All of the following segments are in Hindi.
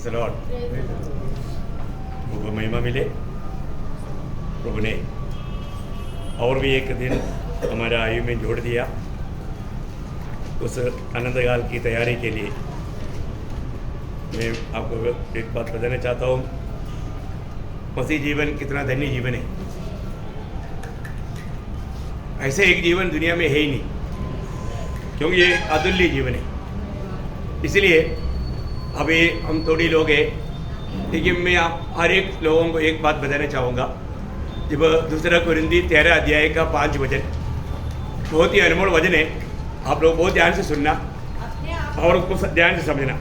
Praise the Lord. प्रभु को महिमा मिले। प्रभु ने और भी एक दिन हमारे आयु में जोड़ दिया। उस आनंदकाल की तैयारी के लिए मैं आपको एक बात बताना चाहता हूँ। मसीह जीवन कितना धन्य जीवन है। ऐसे एक जीवन दुनिया में है ही नहीं, क्योंकि ये अतुल्य जीवन है। इसलिए अभी हम थोड़ी लोग हैं, लेकिन मैं आप हर एक लोगों को एक बात बताना चाहूँगा। जब दूसरा कुरिन्दी 13 अध्याय का 5 वचन बहुत ही अनमोल वचन है। आप लोग बहुत ध्यान से सुनना और उसको ध्यान से समझना।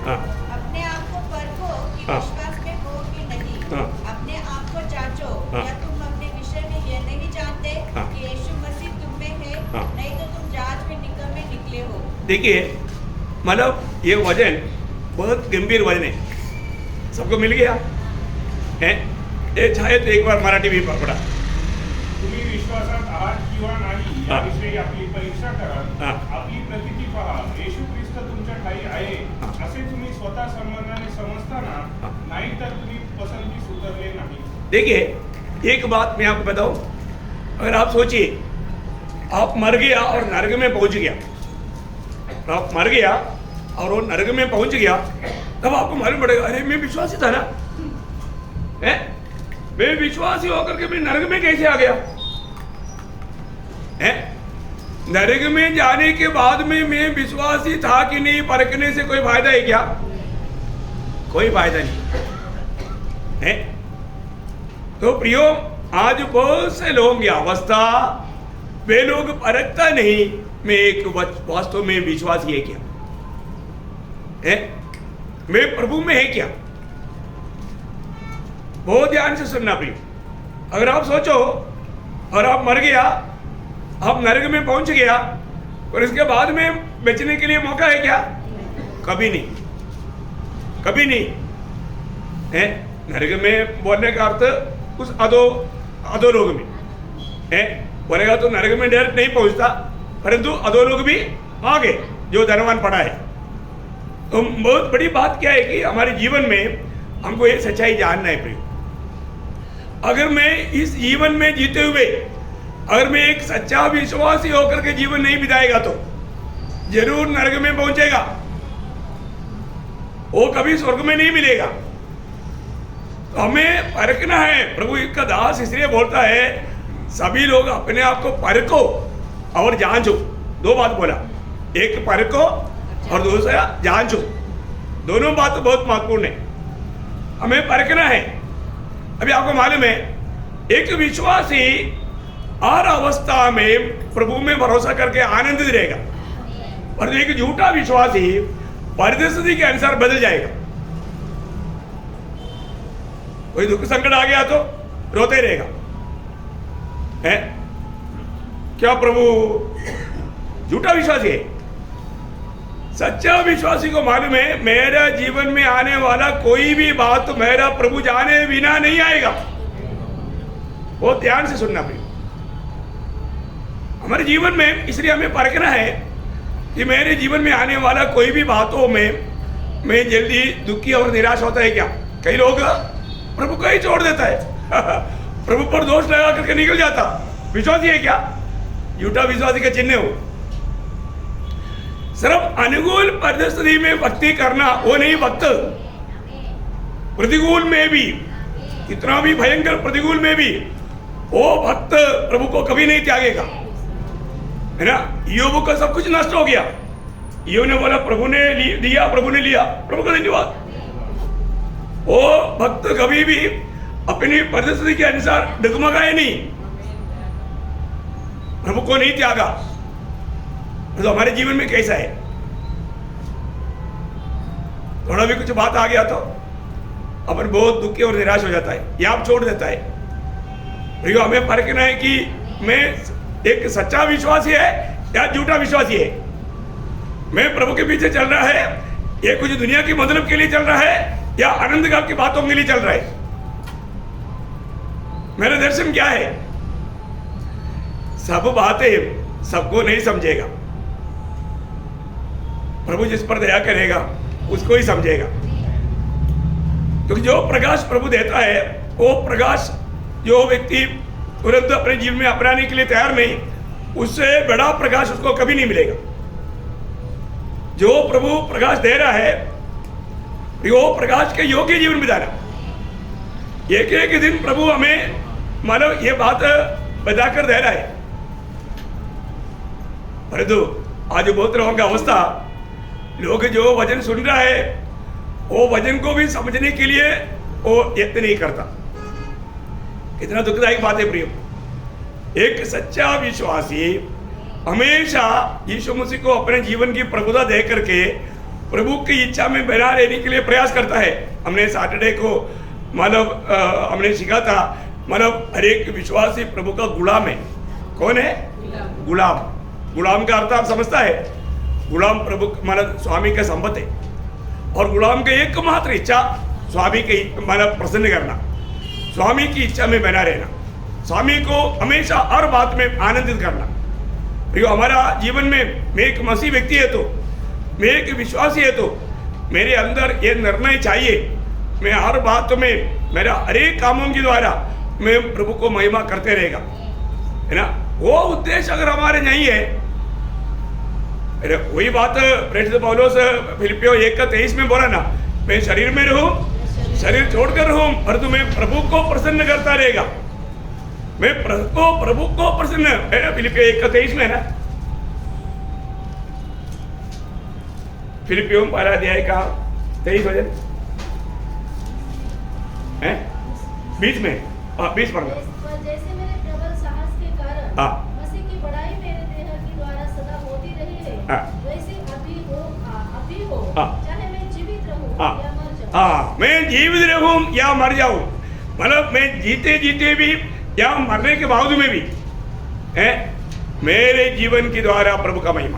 हाँ, अपने आप को परखो कि हाँ, विश्वास में हो कि नहीं। हाँ, अपने आप को जांचो। हाँ, या तुम अपने विषय में यह नहीं जानते हाँ, कि यीशु मसीह तुम में है, हाँ। नहीं तो तुम जांच में निकले हो। देखिए, मतलब ये वचन बहुत गंभीर वचन है। सबको मिल गया है? ये शायद एक बार मराठी भी पढ़ा। तुम्ही विश्वासात आहात किंवा नाही याविषयी आपली परीक्षा करा. हा. आपली प्रतीती पहा. येशू ख्रिस्त तुमच्या ठाई आहे हा. असे तुम्ही स्वतः समजण्याने समजताना हा. नाही तर तुम्ही पसंती सुधारले नाही. देखिए, एक बात मैं आपको बताऊं। अगर आप सोचिए, आप मर गया और नरक में पहुंच गया, आप मर गया और वो नरक में पहुंच गया, तब आपको मालूम पड़ेगा, अरे मैं विश्वासी था ना, है? मैं विश्वासी होकर के मैं नरक में कैसे आ गया है? नरक में जाने के बाद में मैं विश्वासी था कि नहीं परखने से कोई फायदा है क्या? कोई फायदा नहीं है। तो प्रियो, आज बहुत से लोगों की अवस्था, वे लोग परखता नहीं मैं एक वास्तव में विश्वासी है क्या है, मैं प्रभु में है क्या। बहुत ध्यान से सुनना प्रियो। अगर आप सोचो और आप मर गया, आप नरक में पहुंच गया और इसके बाद में बचने के लिए मौका है क्या? कभी नहीं, कभी नहीं है। नरक में बोलने का अर्थ उस अधोलोक में है। बोलेगा तो नरक में डायरेक्ट नहीं पहुंचता, परंतु अधोलोक भी आ गए जो धनवान पड़ा है। तो बहुत बड़ी बात क्या है कि हमारे जीवन में हमको ये सच्चाई जानना है प्रियो। अगर मैं इस जीवन में जीते हुए अगर मैं एक सच्चा विश्वासी होकर के जीवन नहीं बिताएगा तो जरूर नरक में पहुंचेगा, वो कभी स्वर्ग में नहीं मिलेगा। तो हमें परखना है। प्रभु का दास इसलिए बोलता है, सभी लोग अपने आप को परखो और जांचो। दो बात बोला, एक परखो और दूसरा जांचो। दोनों बात बहुत महत्वपूर्ण है। हमें परखना है। अभी आपको मालूम है, एक विश्वासी हर अवस्था में प्रभु में भरोसा करके आनंदित रहेगा, और एक झूठा विश्वासी परिस्थिति के अनुसार बदल जाएगा। कोई दुख संकट आ गया तो रोते रहेगा, है क्या? प्रभु झूठा विश्वासी है। सच्चा विश्वासी को मालूम है, मेरा जीवन में आने वाला कोई भी बात मेरा प्रभु जाने बिना नहीं आएगा। बहुत ध्यान से सुनना प्रिय। हमारे जीवन में इसलिए हमें परखना है कि मेरे जीवन में आने वाला कोई भी बातों में मैं जल्दी दुखी और निराश होता है क्या? कई लोग प्रभु को ही छोड़ देता है प्रभु पर दोष लगा करके निकल जाता। विश्वासी है क्या? झूठा विश्वासी का चिन्ह हो। सिर्फ अनुकूल परिस्थिति में भक्ति करना वो नहीं भक्त। प्रतिकूल में भी, कितना भी भयंकर प्रतिकूल में भी वो भक्त प्रभु को कभी नहीं त्यागेगा, है ना? ईयोब का सब कुछ नष्ट हो गया। ईयोब ने बोला प्रभु ने दिया, प्रभु ने लिया, प्रभु का धन्यवाद। वो भक्त कभी भी अपनी परिस्थिति के अनुसार डगमगाए नहीं, प्रभु को नहीं त्यागा। तो हमारे जीवन में कैसा है? थोड़ा भी कुछ बात आ गया तो अपन बहुत दुखी और निराश हो जाता है या आप छोड़ देता है। प्रियो, हमें परखना है कि मैं एक सच्चा विश्वासी है या झूठा विश्वासी है। मैं प्रभु के पीछे चल रहा है, ये कुछ दुनिया की मतलब के लिए चल रहा है या आनंद काल की बातों के लिए चल रहा है? मेरा दर्शन क्या है? सब बातें सबको नहीं समझेगा। प्रभु जिस पर दया करेगा उसको ही समझेगा। क्योंकि जो प्रकाश प्रभु देता है वो प्रकाश जो व्यक्ति तुरंत अपने जीवन में अपनाने के लिए तैयार नहीं, उससे बड़ा प्रकाश उसको कभी नहीं मिलेगा। जो प्रभु प्रकाश दे रहा है वो प्रकाश के योग्य जीवन बिताना। एक एक दिन प्रभु हमें मानो ये बात बताकर दे रहा है। परंतु आज बहुत लोगों की अवस्था, लोग जो वचन सुन रहा है वो वचन को भी समझने के लिए वो यत्न नहीं करता। कितना दुखदायक बात है प्रियो। एक सच्चा विश्वासी हमेशा यीशु मसीह को अपने जीवन की प्रभुता दे करके प्रभु की इच्छा में बना रहने के लिए प्रयास करता है। हमने सैटरडे को मतलब हमने सीखा था, मतलब हर एक विश्वासी प्रभु का गुलाम है। कौन है? गुलाम। गुलाम का अर्थ आप समझता है? गुलाम प्रभु मतलब स्वामी का संबंध है, और गुलाम का एकमात्र इच्छा स्वामी की मतलब प्रसन्न करना, स्वामी की इच्छा में बना रहना, स्वामी को हमेशा हर बात में आनंदित करना। जो हमारा जीवन में मैं एक मसीह व्यक्ति है तो, मैं एक विश्वासी है तो मेरे अंदर ये निर्णय चाहिए, मैं हर बात में मेरा हर एक कामों के द्वारा मैं प्रभु को महिमा करते रहेगा, है ना। वो उद्देश्य अगर हमारे नहीं है, वही बात प्रेरित पौलुस फिलिपियों 1:23 में बोला ना, मैं शरीर में रहूं, शरीर छोड़कर रहूं, पर तुम्हें प्रभु को प्रसन्न करता रहेगा। मैं प्रभु को प्रसन्न है ना, फिलिपियों 1:23 में ना, फिलिपियों 1 अध्याय का 23 वचन है 20 में 20 पढ़ना। जैसे मेरे प्रबल साहस के कारण हाँ। मसीह की बड़ाई मेरे देह के द्वारा सदा होती रही है, हाँ। वैसे अभी हो हाँ। चाहे मैं जीवित रहूं हाँ। या मर जाऊं। हाँ, मैं जीवित रहूं या मर जाऊं, मतलब मैं जीते जीते भी या मरने के बावजूद में भी है मेरे जीवन के द्वारा प्रभु का महिमा।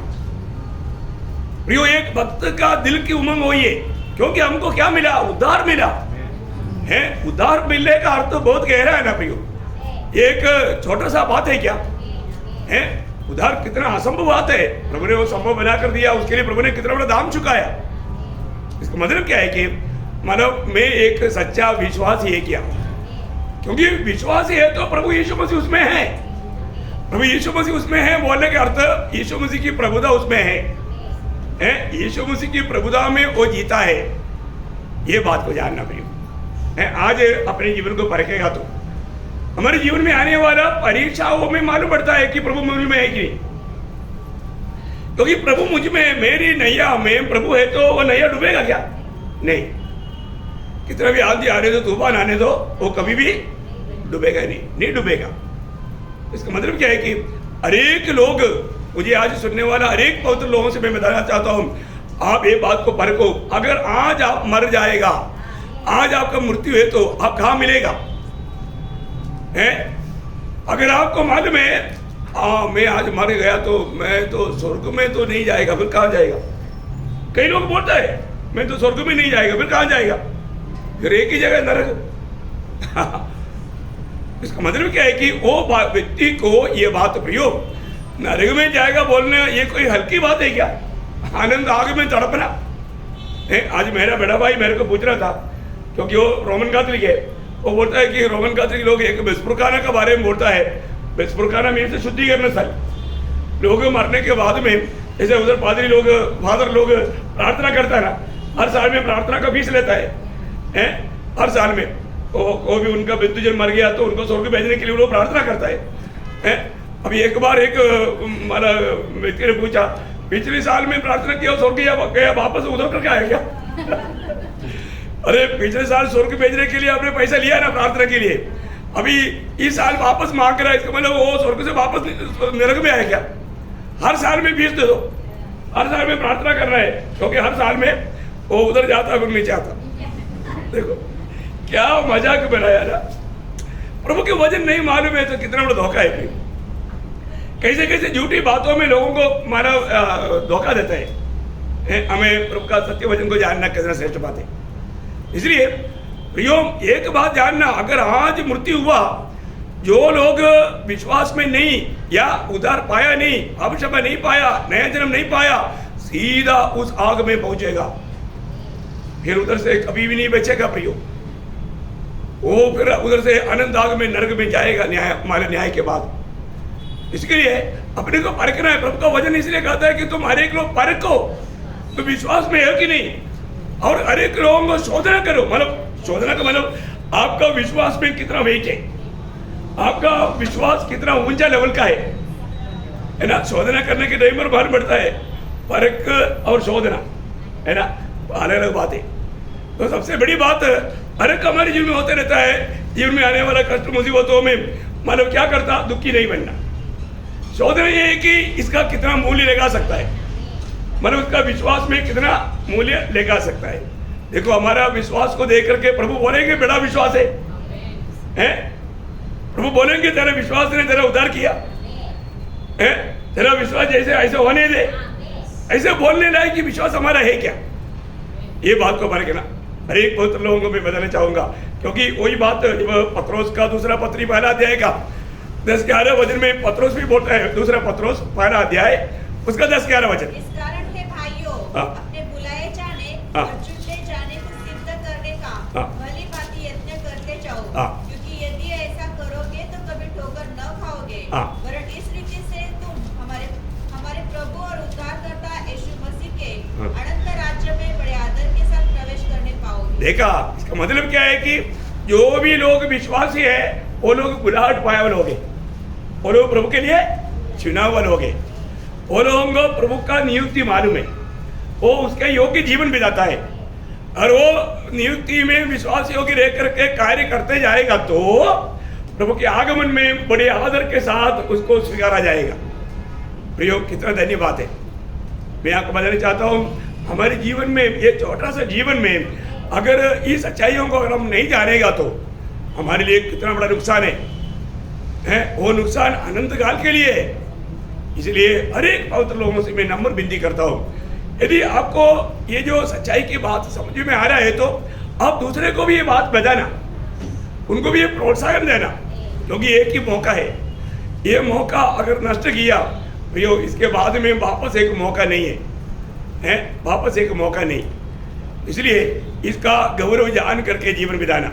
प्रियो, एक भक्त का दिल की उमंग हुई है, क्योंकि हमको क्या मिला? उद्धार मिला है। उद्धार मिलने का अर्थ तो बहुत गहरा है ना प्रियो, एक छोटा सा बात है क्या है? उद्धार कितना असंभव बात है, प्रभु ने वो संभव बना कर दिया, उसके लिए प्रभु ने कितना बड़ा दाम चुकाया। इसका मतलब क्या है कि मतलब मैं एक सच्चा विश्वासी है क्या, क्योंकि विश्वासी है तो प्रभु यीशु मसीह उसमें है, प्रभु यीशु मसीह उसमें है बोलने का अर्थ यीशु मसीह की प्रभुता उसमें है, यीशु मसीह की प्रभुता में वो जीता है। ये बात को जानना प्रियो है। आज अपने जीवन को परखेगा तो हमारे जीवन में आने वाला परीक्षाओं में मालूम पड़ता है कि प्रभु मुझ में है कि नहीं, क्योंकि प्रभु मुझ में है, मेरी नैया में प्रभु है तो वो नैया डूबेगा क्या? नहीं। कितना भी आंधी आने दो, तूफान आने दो, वो कभी भी डूबेगा नहीं डूबेगा। इसका मतलब क्या है कि अनेक लोग, मुझे आज सुनने वाला अनेक पवित्र लोगों से मैं बताना चाहता हूं, आप ये बात को परखो। अगर आज आप मर जाएगा, आज आपका मृत्यु है तो आप कहां मिलेगा है? अगर आपको मालूम है मैं आज मर गया तो मैं तो स्वर्ग में तो नहीं जाएगा, फिर कहां जाएगा? कई लोग बोलते हैं मैं तो स्वर्ग में नहीं जाएगा, फिर कहां जाएगा? फिर एक ही जगह नरक। इसका मतलब क्या है कि वो व्यक्ति को ये बात प्रयोग नरक में जाएगा बोलने, ये कोई हल्की बात है क्या? आनंद आग में तड़पना है। आज मेरा बड़ा भाई मेरे को पूछ रहा था, क्योंकि वो रोमन कैथोलिक है, वो बोलता है कि रोमन कैथोलिक लोग एक बिस्पुरखाना के बारे में बोलता है। बिस्पुरखाना में से शुद्धिकरण स्थल, लोग मरने के बाद में जैसे उधर पादरी लोग, फादर लोग प्रार्थना करता है ना, हर साल में प्रार्थना का फीस लेता है हर साल में। वो भी उनका बंधुजन मर गया तो उनको स्वर्ग भेजने के लिए वो प्रार्थना करता है। अभी एक बार एक मतलब व्यक्ति ने पूछा, पिछले साल में प्रार्थना किया स्वर्ग गया वापस उधर करके आया क्या? अरे पिछले साल स्वर्ग भेजने के लिए आपने पैसा लिया ना प्रार्थना के लिए, अभी इस साल वापस मांग रहा है, इसका मतलब वो स्वर्ग से वापस नरक में आया क्या? हर साल में फीस दे दो, हर साल में प्रार्थना कर रहा है, क्योंकि हर साल में वो उधर जाता है फिर नीचे आता। देखो क्या मजाक बनाया ना। प्रभु के वचन नहीं मालूम है तो कितना बड़ा धोखा है। कैसे कैसे झूठी बातों में लोगों को मानव धोखा देता है। हमें प्रभु का सत्य वचन को जानना कितना श्रेष्ठ बात है। इसलिए प्रियो, एक बात जानना, अगर आज मृत्यु हुआ, जो लोग विश्वास में नहीं या उद्धार पाया नहीं, अभिषेक नहीं पाया, नया जन्म नहीं पाया, सीधा उस आग में पहुंचेगा। फिर उधर से कभी भी नहीं बचेगा प्रियो। वो फिर उधर से अनंत आग में नरक में जाएगा न्याय, हमारे न्याय के बाद। इसके लिए अपने को परखना है। प्रभु का वचन इसलिए कहता है कि तुम हर एक लोग परखो तो विश्वास में है कि नहीं, और हर एक लोगों को शोधना करो। मतलब शोधना का मतलब आपका विश्वास में कितना वेट है, आपका विश्वास कितना ऊंचा लेवल का है ना। शोधना करने के टाइम पर बाहर बढ़ता है, परख और शोधना, है ना, अलग अलग बातें। तो सबसे बड़ी बात परख हमारे जीवन में होते रहता है। जीवन में आने वाला कष्ट मुसीबतों में मतलब क्या करता, दुखी नहीं बनना। शोधना ये है कि इसका कितना मूल्य लगा सकता है, मतलब उसका विश्वास में कितना मूल्य लगा सकता है। देखो हमारा विश्वास को देख करके प्रभु बोलेंगे बड़ा विश्वास है, हैं? प्रभु बोलेंगे तेरा विश्वास ने तेरा उद्धार किया है, तेरा विश्वास जैसे ऐसे होने दे। ऐसे बोलने लायक कि विश्वास हमारा है क्या, ये बात को परखना। हर एक पवित्र लोगों को मैं बताना चाहूंगा, क्योंकि वही बात पत्रोस का दूसरा पत्री पहला अध्याय का 10-11 वचन में पत्रोस भी बोलता है। दूसरा पत्रोस पहला अध्याय उसका 10-11 वचन। इस कारण है भाइयों, अपने बुलाए जाने और चुने जाने को सिद्ध करने का भली भांति यत्न करते जाओ, क्योंकि यदि ऐसा करोगे तो कभी ठोकर न खाओगे, वरन इस रीति से तुम हमारे प्रभु और उद्धारकर्ता यीशु मसीह के अनंत राज्य में बड़े आदर के साथ प्रवेश करने पाओगे। देखा, इसका मतलब क्या है कि जो भी लोग विश्वासी है वो लोग बुलाहट पाए वाले होंगे, वो लोग प्रभु के लिए चुनाव वाले होंगे, वो लोगों को प्रभु का नियुक्ति मालूम है, वो उसका योग्य जीवन बिताता है, और वो नियुक्ति में विश्वास योग्य रह करके कार्य करते जाएगा तो प्रभु के आगमन में बड़े आदर के साथ उसको स्वीकारा जाएगा। प्रियो, कितना धन्यवाद है। मैं आपको बताना चाहता हूँ, हमारे जीवन में ये छोटा सा जीवन में अगर इस सच्चाइयों को अगर हम नहीं जानेगा तो हमारे लिए कितना बड़ा नुकसान है। वो नुकसान अनंत काल के लिए है। इसलिए हर एक पवित्र लोगों से मैं नम्र विनती करता हूँ, यदि आपको ये जो सच्चाई की बात समझ में आ रहा है तो आप दूसरे को भी ये बात बताना, उनको भी ये प्रोत्साहन देना, क्योंकि एक ही मौका है। ये मौका अगर नष्ट किया तो इसके बाद में वापस एक मौका नहीं है, वापस एक मौका नहीं। इसलिए इसका गौरव जान करके जीवन बिताना।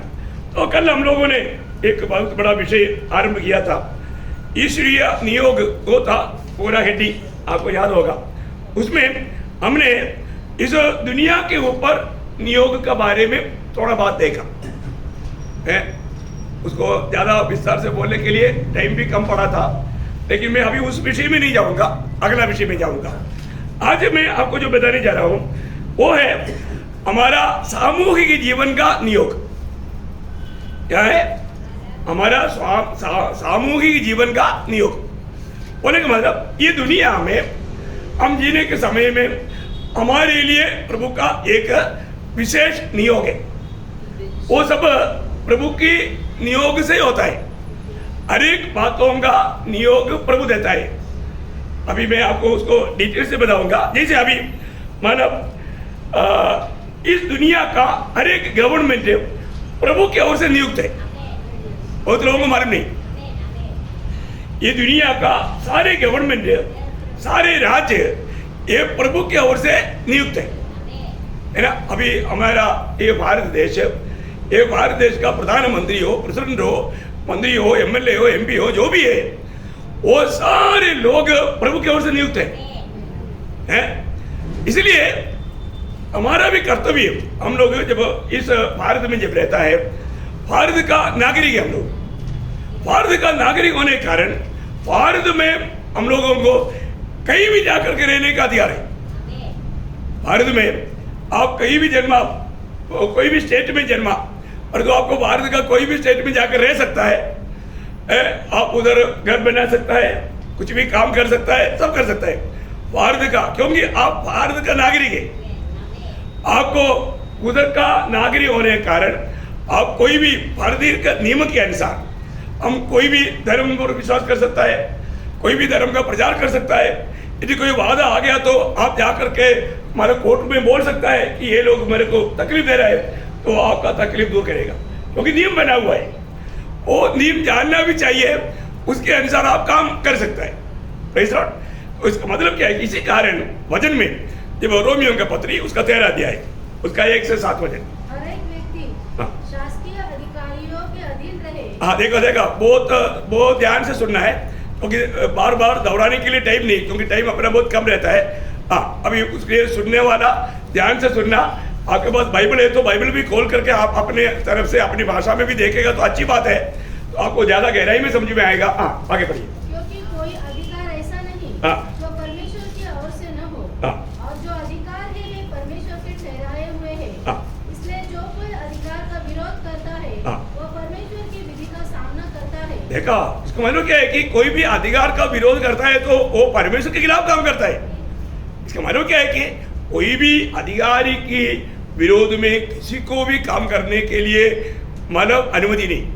तो कल हम लोगों ने एक बहुत बड़ा विषय आरंभ किया था, ईश्वरीय नियोग वो था पूरा हेडी, आपको याद होगा। उसमें हमने इस दुनिया के ऊपर नियोग के बारे में थोड़ा बात देखा है। उसको ज़्यादा विस्तार से बोलने के लिए टाइम भी कम पड़ा था, लेकिन मैं अभी उस विषय में नहीं जाऊंगा, अगला विषय में जाऊंगा। आज मैं आपको जो बताने जा रहा हूं वो है हमारा सामूहिक जीवन का नियोग। क्या है? हमारा सामूहिक जीवन का नियोग। बोले का मतलब ये दुनिया में हम जीने के समय में हमारे लिए प्रभु का एक विशेष नियोग है। वो सब प्रभु की नियोग से होता है। हर एक बातों का नियोग प्रभु देता है। अभी मैं आपको उसको डिटेल से बताऊंगा। जैसे अभी मानव इस दुनिया का हर एक गवर्नमेंट प्रभु की ओर से नियुक्त है, बहुत लोगों को मालूम नहीं। ये दुनिया का सारे गवर्नमेंट, सारे राज्य ये प्रभु की ओर से नियुक्त है ना। अभी हमारा ये भारत देश का प्रधानमंत्री हो, प्रेसिडेंट हो, मंत्री हो, एमएलए हो, एमपी हो, जो भी है वो सारे लोग प्रभु की ओर से नियुक्त हैं। इसलिए हमारा भी कर्तव्य, हम लोग जब इस भारत में जब रहता है, भारत का नागरिक है हम लोग। भारत का नागरिक होने के कारण भारत में हम लोगों को कहीं भी जाकर के रहने का अधिकार है। भारत में आप कहीं भी जन्मा, कोई भी स्टेट में जन्मा, और तो आपको भारत का कोई भी स्टेट में जाकर रह सकता है। आप उधर घर बना सकता है, कुछ भी काम कर सकता है, सब कर सकता है भारत का, क्योंकि आप भारत का नागरिक है। आपको उधर का नागरिक होने के कारण आप कोई भी भारतीय का नियम के अनुसार हम कोई भी धर्म पर विश्वास कर सकता है, कोई भी धर्म का प्रचार कर सकता है। यदि कोई वादा आ गया तो आप जाकर के हमारे कोर्ट में बोल सकता है कि ये लोग मेरे को तकलीफ दे रहे हैं, तो आपका तकलीफ दूर करेगा, क्योंकि नियम बना हुआ है। वो नियम जानना भी चाहिए, उसके अनुसार आप काम कर सकता है। Praise Lord. इसका मतलब क्या है? इसी कारण वचन में जब रोमियो का पत्री उसका 13 अध्याय उसका 1 से 7 वचन। हर एक व्यक्ति हाँ। शासकीय अधिकारियों के अधीन रहे। हाँ देखो बहुत ध्यान से सुनना है, क्योंकि बार बार दोहराने के लिए टाइम नहीं, क्योंकि टाइम अपना बहुत कम रहता है। हाँ, अभी उसके लिए सुनने वाला ध्यान से सुनना। आपके पास बाइबल है तो बाइबल भी खोल करके आप अपने तरफ से अपनी भाषा में भी देखेगा तो अच्छी बात है, तो आपको ज्यादा गहराई में समझ में आएगा। हाँ, आगे बढ़िए। क्योंकि कोई अधिकार ऐसा नहीं हाँ। जो परमेश्वर की ओर से न हो, हाँ। और जो अधिकार है वे परमेश्वर के ठहराए हुए हैं। हाँ। इसलिए जो कोई अधिकार का विरोध करता है हाँ। वो परमेश्वर की विधि का सामना करता है। देखा, इसका मतलब क्या है कि कोई भी अधिकार का विरोध करता है तो वो परमेश्वर के खिलाफ काम करता है। इसका मतलब क्या है कि कोई भी अधिकारी की विरोध में किसी को भी काम करने के लिए मानव अनुमति नहीं।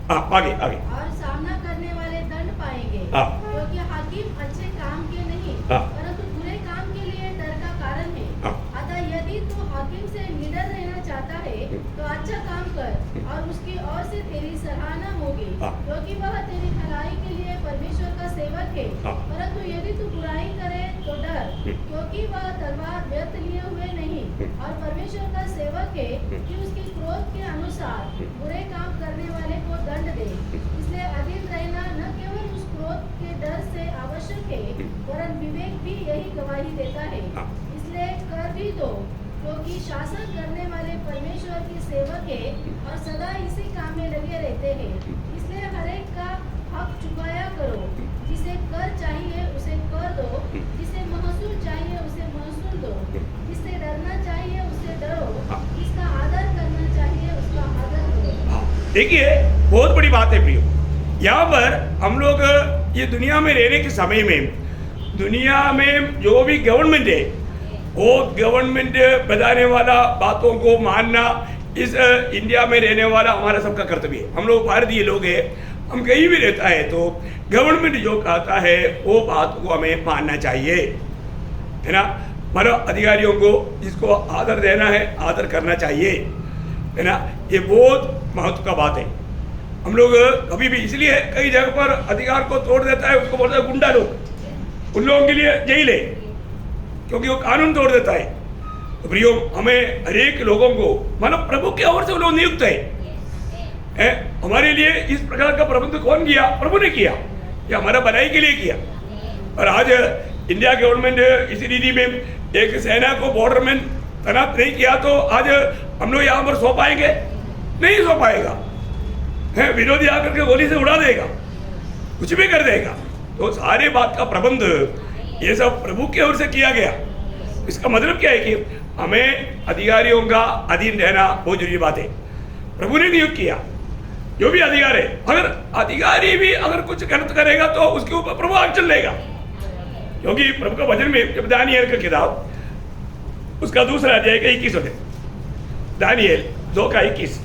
हाँ, आगे आगे। और सामना करने वाले दंड पाएंगे। हाँ। क्योंकि हाकिम अच्छे काम के नहीं हाँ। परंतु बुरे काम के लिए डर का कारण है। हाँ। अतः यदि तू हाकिम से निडर रहना चाहता है तो अच्छा काम कर और उसकी ओर से तेरी सराहना होगी। हाँ। क्योंकि वह तेरी भलाई के लिए परमेश्वर का सेवक है। हाँ। परंतु यदि तू बुराई करे तो डर, क्योंकि वह तलवार व्यर्थ लिए हुए नहीं और परमेश्वर का सेवक है कि उसके क्रोध के अनुसार बुरे काम करने वाले को दंड दे। इसलिए अधीन रहना न केवल उस क्रोध के डर से आवश्यक है वरन विवेक भी यही गवाही देता है। इसलिए कर भी दो, क्योंकि शासन करने वाले परमेश्वर के सेवक है और सदा इसी काम में लगे रहते हैं। इसलिए हर एक का हक चुकाया करो। जिसे कर चाहिए उसे कर दो, जिसे महसूल चाहिए उसे महसूल दो, जिससे डरना चाहिए उससे डरो, जिसका आदर करना चाहिए उसका आदर करो। हाँ, देखिए बहुत बड़ी बात है प्रियो। यहाँ पर हम लोग ये दुनिया में रहने के समय में दुनिया में जो भी गवर्नमेंट है वो गवर्नमेंट बताने वाला बातों को मानना इस इंडिया में रहने वाला हमारा सबका कर्तव्य है। हम लोग भारतीय लोग हैं, हम कहीं भी रहता है तो गवर्नमेंट जो कहता है वो बात को हमें मानना चाहिए, है ना। मतलब अधिकारियों को जिसको आदर देना है आदर करना चाहिए, है ना। ये बहुत महत्व का बात है। हम लोग कभी भी, इसलिए कई जगह पर अधिकार को तोड़ देता है, उसको बोलता है गुंडा लोग, उन लोगों के लिए जेल है, क्योंकि वो कानून तोड़ देता है। तो प्रियो, हमें हरेक लोगों को मतलब प्रभु की ओर से वो लोग नियुक्त है। हमारे लिए इस प्रकार का प्रबंध कौन किया? प्रभु ने किया, या हमारा भलाई के लिए किया। और आज इंडिया गवर्नमेंट इसी रीति में एक सेना को बॉर्डर में तैनात नहीं किया तो आज हम लोग यहाँ पर सो पाएंगे? नहीं सो पाएगा। है, विरोधी आकर के गोली से उड़ा देगा, कुछ भी कर देगा। तो सारे बात का प्रबंध ये सब प्रभु की ओर से किया गया। इसका मतलब क्या है कि हमें अधिकारियों का अधीन रहना बहुत जरूरी बात है। प्रभु ने नियुक्त किया जो भी अधिकार है। अगर अधिकारी भी अगर कुछ गलत करेगा तो उसके ऊपर प्रभु एक्शन लेगा, क्योंकि प्रभु का वचन में जब दानियल का किताब उसका दूसरा अध्याय का 21 होते, दानियल 2:21,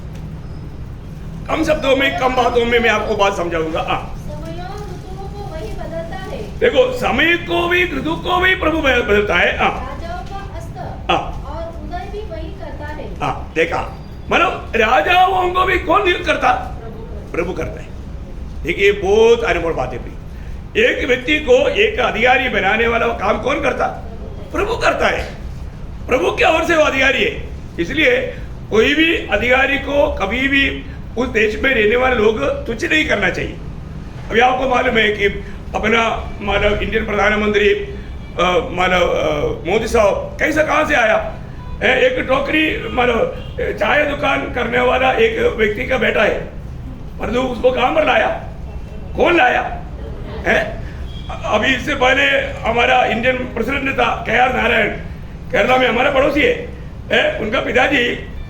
कम शब्दों में कम बातों में मैं आपको बात समझाऊंगा। समयों ऋतुओं को वही बदलता है। देखो, समय को भी ऋतु को भी प्रभु बदलता है। राजाओं का अस्त और उदय भी वही करता है। देखा, मतलब राजाओं को भी कौन नियुक्त करता? प्रभु करता है। देखिए, बहुत अनमोल बात है। एक व्यक्ति को एक अधिकारी बनाने वाला काम कौन करता? प्रभु करता है। प्रभु की ओर से वो अधिकारी है। इसलिए कोई भी अधिकारी को कभी भी उस देश में रहने वाले लोग तुच्छ नहीं करना चाहिए। अभी आपको मालूम है कि अपना मानव इंडियन प्रधानमंत्री मानव मोदी साहब कैसा कहाँ से आया? एक टोकरी मानव चाय दुकान करने वाला एक व्यक्ति का बेटा है, परंतु उसको कहाँ पर लाया? कौन लाया है? अभी इससे पहले हमारा इंडियन प्रेसिडेंट था KR नारायण, केरला में हमारा पड़ोसी है। उनका पिताजी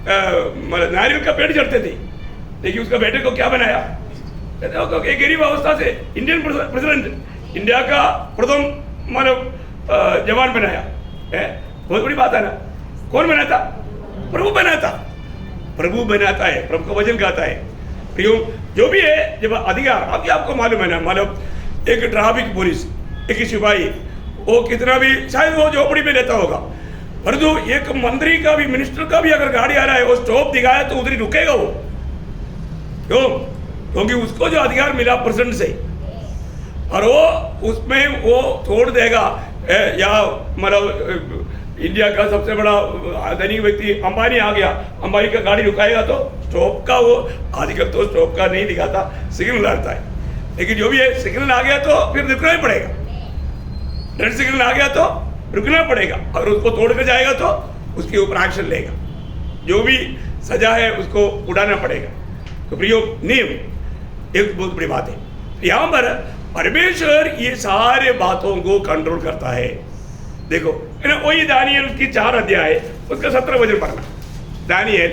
नारियल का पेड़ चढ़ते थे, लेकिन उसका बेटे को क्या बनाया? कहते हो कि गरीब अवस्था से इंडियन प्रेसिडेंट, इंडिया का प्रथम मानव जवान बनाया है। बहुत बड़ी बात है ना। कौन बनाता? प्रभु बनाता। प्रभु बनाता है, प्रभु का वचन गाता है। प्रियो, जो भी है, जब अधिकार अभी आपको मालूम है ना, मालूम एक ट्रैफिक पुलिस, एक सिपाही, वो कितना भी शायद वो झोपड़ी में रहता होगा, परंतु एक मंत्री का भी, मिनिस्टर का भी अगर गाड़ी आ रहा है, वो स्टॉप दिखाया तो उधर ही रुकेगा वो। क्यों? क्योंकि उसको जो अधिकार मिला प्रेसिडेंट से, और वो उसमें वो तोड़ देगा या मतलब इंडिया का सबसे बड़ा धनी व्यक्ति अंबानी आ गया, अंबानी का गाड़ी रुकाएगा तो स्टॉप का वो आजकल तो स्टॉप का नहीं दिखाता, सिग्नल डालता है। लेकिन जो भी है सिग्नल आ गया तो फिर रुकना ही पड़ेगा, रेड सिग्नल आ गया तो रुकना पड़ेगा। अगर उसको तोड़ कर जाएगा तो उसके ऊपर एक्शन लेगा, जो भी सजा है उसको उड़ाना पड़ेगा। तो प्रियो नियम एक बहुत बड़ी बात है। यहाँ पर परमेश्वर ये सारे बातों को कंट्रोल करता है। देखो वही दानियल उसकी 4 अध्याय उसका 17 वचन पढ़ना। दानियल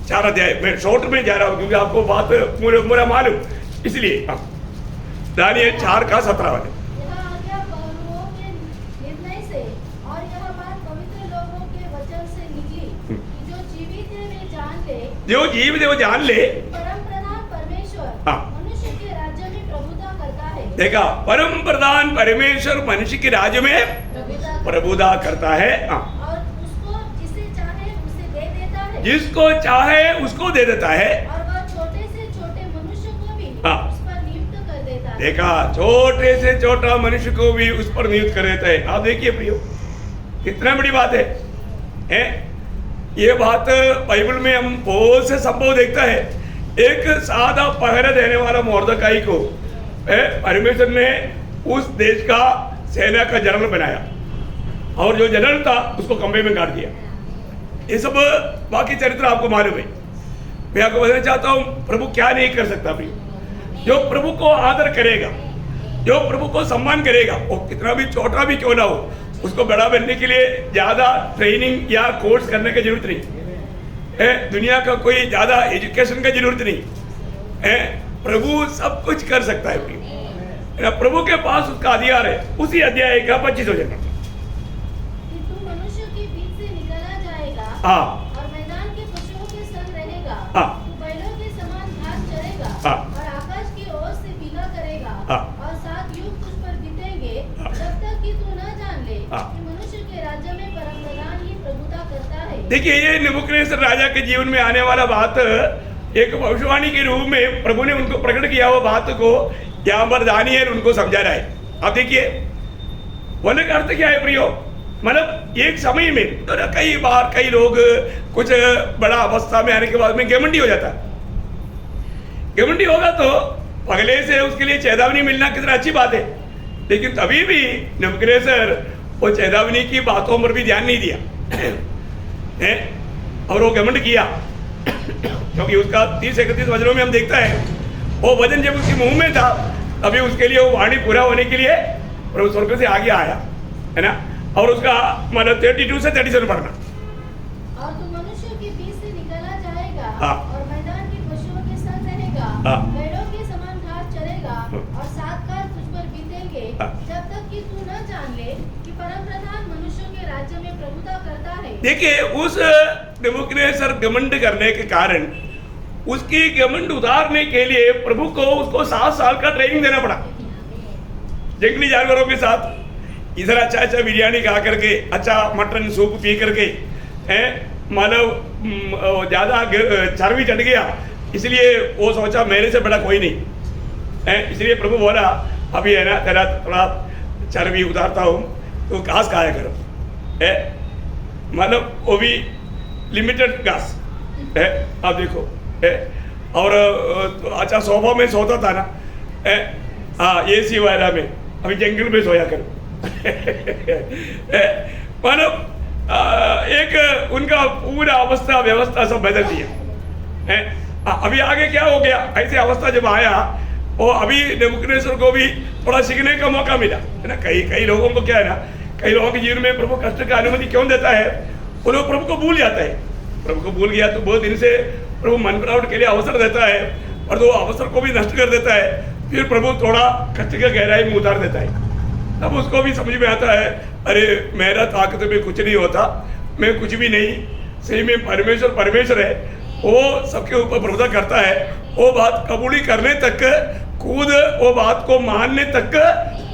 4 अध्याय, मैं शॉर्ट में जा रहा हूँ क्योंकि आपको बात पूरा मालूम, इसलिए दानियल 4 का 17 वचन। यह आज्ञा प्रभुओं के निर्णय से और यह बात पवित्र लोगों के वचन से निकली कि जो जीवित है वे जान ले, जो जीवित है वो जान ले, परम प्रधान परमेश्वर हाँ। मनुष्य के राज्य में प्रभुता करता है। देखा, परम प्रधान परमेश्वर मनुष्य के राज्य में प्रभुता करता है। और उसको जिसे चाहे उसे दे देता है, जिसको चाहे उसको दे देता है, और वह छोटे से छोटे मनुष्य को भी हाँ। उस पर नियुक्त कर देता है। देखा, छोटे से छोटा मनुष्य को भी उस पर नियुक्त कर देता है। आप देखिए प्रियो, कितना बड़ी बात है? ये बात बाइबल में हम बहुत से संभव देखता है। एक सादा पहरा देने वाला मोर्दकाई को परमेश्वर ने उस देश का सेना का जनरल बनाया, और जो जनरल था उसको खंबे में गाड़ दिया। ये सब बाकी चरित्र आपको मालूम है। मैं आपको बताना चाहता हूँ प्रभु क्या नहीं कर सकता प्रियो। जो प्रभु को आदर करेगा, जो प्रभु को सम्मान करेगा, वो कितना भी छोटा भी क्यों ना हो, उसको बड़ा बनने के लिए ज्यादा ट्रेनिंग या कोर्स करने की जरूरत नहीं है। दुनिया का कोई ज्यादा एजुकेशन की जरूरत नहीं है। प्रभु सब कुछ कर सकता है प्रियो। प्रभु के पास उसका अधिकार है। उसी अध्याय का 25 वचन, कि तू मनुष्य के बीच से निकला जाएगा, हाँ, और मैदान के पशुओं के संग रहेगा, हाँ। तू बैलों के समान घास चरेगा, हाँ। और आकाश की ओर से बीघा करेगा, हाँ। और 7 युग तुझ पर बीतेंगे, हाँ। जब तक कि तू न जान ले हाँ। कि मनुष्य के राज्य में परमप्रधान ही प्रभुता करता है। देखिए, ये नबूकदनेस्सर राजा के जीवन में आने वाला बात एक भविष्यवाणी के रूप में प्रभु ने उनको प्रकट किया हुआ बात को यहाँ पर दानियल उनको समझा रहा है। अब देखिए, बोलने का अर्थ क्या है प्रियो? मतलब एक समय में तो कई बार कई लोग कुछ बड़ा अवस्था में आने के बाद में घमंडी हो जाता है। घमंडी होगा तो पहले से उसके लिए चेतावनी मिलना कितना अच्छी बात है, लेकिन तभी भी नबूकदनेस्सर वो चेतावनी की बातों पर भी ध्यान नहीं दिया है, और वो घमंड किया। क्योंकि उसका 30-31 वचनों में हम देखता है, वो वचन जब उसके मुंह में था तभी उसके लिए वो वाणी पूरा होने के लिए प्रभु स्वर्ग से आगे आया, है ना। और उसका मतलब 32 से 37 पढ़ना। और तू मनुष्य के बीच से निकला जाएगा, हाँ। और मैदान के पशुओं के संग रहेगा, हाँ। बैलों के समान घास चरेगा, और 7 काल तुझ पर बीतेंगे, हाँ। जब तक कि तू न जान ले कि परमप्रधान मनुष्यों के राज्य में प्रभुता करता है। देखिए, उस नबूकदनेस्सर घमंड करने के कारण उसकी घमंड उतारने के लिए प्रभु को उसको 7 साल का ट्रेनिंग देना पड़ा। जंगली जानवरों के साथ इधर अच्छा अच्छा बिरयानी खा करके, अच्छा मटन सूप पी करके, मानव ज़्यादा चर्बी चढ़ गया, इसलिए वो सोचा मेरे से बड़ा कोई नहीं है। इसलिए प्रभु बोला, अभी है ना तेरा थोड़ा चर्बी उतारता हूँ, तो घास खाया करो, है मतलब वो भी लिमिटेड घास है। अब देखो है, और अच्छा सोफा में सोता था ना, हाँ AC वाला में, अभी जंगल में सोया करो। मतलब एक उनका पूरा अवस्था व्यवस्था सब बदल दिया है। अभी आगे क्या हो गया, ऐसी अवस्था जब आया, वो अभी नबूकदनेस्सर को भी थोड़ा सीखने का मौका मिला, है ना। कई लोगों को क्या है ना, कई लोगों के जीवन में प्रभु कष्ट का अनुमति क्यों देता है, वो लोग प्रभु को भूल जाता है। प्रभु को भूल गया तो बहुत दिन से प्रभु मन बनावट के लिए अवसर देता है, और तो अवसर को भी नष्ट कर देता है। फिर प्रभु थोड़ा कष्ट की गहराई में उतार देता है, तब उसको भी समझ में आता है, अरे मेरा ताकत में कुछ नहीं होता, मैं कुछ भी नहीं, सही में परमेश्वर परमेश्वर है, वो सबके ऊपर प्रभुता करता है। वो बात कबूली करने तक, खुद वो बात को मानने तक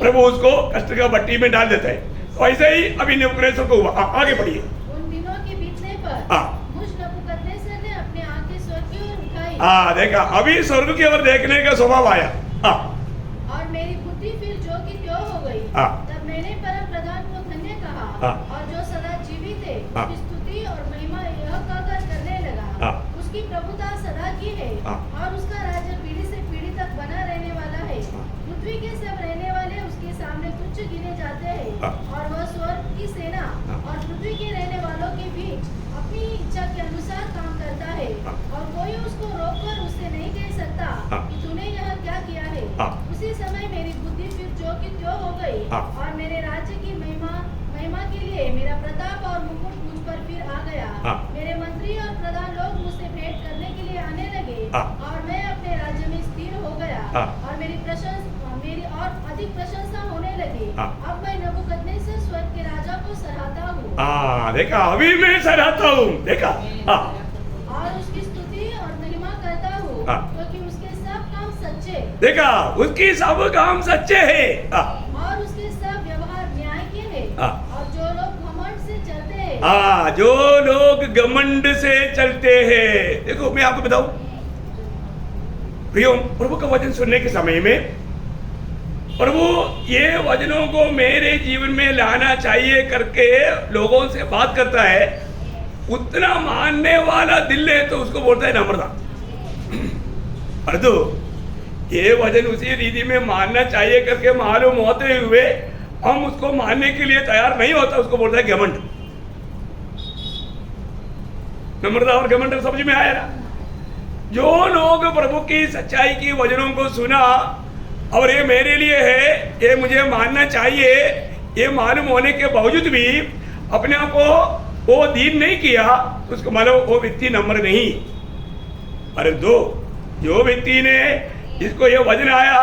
प्रभु उसको कष्ट का भट्टी में डाल देता है। तो ऐसे ही अभी नबूकदनेस्सर को हुआ। आगे बढ़िए। उन दिनों के बीतने पर हाँ। मुझ नबूकदनेस्सर ने अपनी आंखें स्वर्ग की ओर उठाई, हाँ देखा, अभी स्वर्ग की ओर देखने का स्वभाव आया। हाँ, और मेरी बुद्धि फिर जो की त्यों हो गई। हाँ। तब मैंने परम प्रधान को धन्य कहा, हाँ। और जो सदा जीवित हाँ। उसकी स्तुति और महिमा यह कहकर करने लगा, हाँ। उसकी प्रभुता सदा की है हाँ। और उसका राज्य पीढ़ी से पीढ़ी तक बना रहने वाला है। हाँ। पृथ्वी के सब रहने वाले उसके सामने तुच्छ गिने जाते हैं हाँ। और वह स्वर्ग की सेना हाँ। और पृथ्वी के रहने वालों के बीच अपनी इच्छा के अनुसार काम करता है हाँ। और कोई उसको रोककर उससे नहीं कह सकता हाँ। कि तूने यह क्या किया है। हाँ। उसी समय मेरी बुद्धि फिर जो की त्यों हो गई हाँ। और मेरे राज्य की महिमा के लिए मेरा प्रताप और मुकुट मुझ पर फिर आ गया। हाँ। मेरे मंत्री और प्रधान लोग मुझसे भेंट करने के लिए आने लगे हाँ। और मैं अपने राज्य में स्थिर हो गया हाँ। और मेरी और अधिक प्रशंसा होने लगी। हाँ। अब मैं नबूकदनेस्सर स्वर्ग के राजा को सराहता हूँ देखा, अभी मैं सराहता हूँ, देखा। और उसकी स्तुति और महिमा करता हूँ हाँ। क्योंकि उसके सब काम सच्चे देखा, उसकी सब काम सच्चे हैं। और उसके सब व्यवहार न्याय के हैं हाँ। और जो लोग घमंड से चलते हैं जो लोग घमंड से चलते हैं। देखो, मैं आपको बताऊं, प्रियो, प्रभु का वचन सुनने के समय में प्रभु ये वचनों को मेरे जीवन में लाना चाहिए करके लोगों से बात करता है, उतना मानने वाला दिल है तो उसको बोलता है नम्रता। और तो ये वचन उसी रीति में मानना चाहिए करके मालूम होते हुए हम उसको मानने के लिए तैयार नहीं होता, उसको बोलता है घमंड। नम्रता और घमंड समझ में आया ना? जो लोग प्रभु की सच्चाई की वचनों को सुना और ये मेरे लिए है, ये मुझे मानना चाहिए, ये मालूम होने के बावजूद भी अपने आप को वो दीन नहीं किया, उसको मानो वो व्यक्ति नम्र नहीं। अरे जो व्यक्ति ने जिसको ये वचन आया,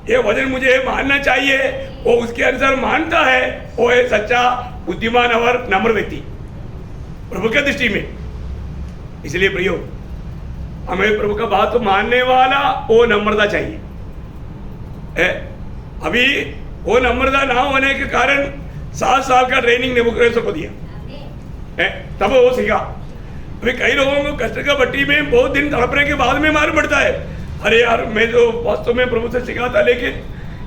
ये वचन मुझे मानना चाहिए, वो उसके अनुसार मानता है, वो है सच्चा बुद्धिमान और नम्र व्यक्ति प्रभु के दृष्टि में। इसलिए प्रियो, हमें प्रभु का बात मानने वाला वो नम्रता चाहिए। अभी वो नम्रता ना होने के कारण 7 साल का ट्रेनिंग नेबूकदनेस्सर को दिया, तब वो सीखा। अभी कई लोगों को कष्ट का भट्टी में बहुत दिन तड़पने के बाद में मालूम पड़ता है, अरे यार मैं तो वास्तव में प्रभु से सीखा था, लेकिन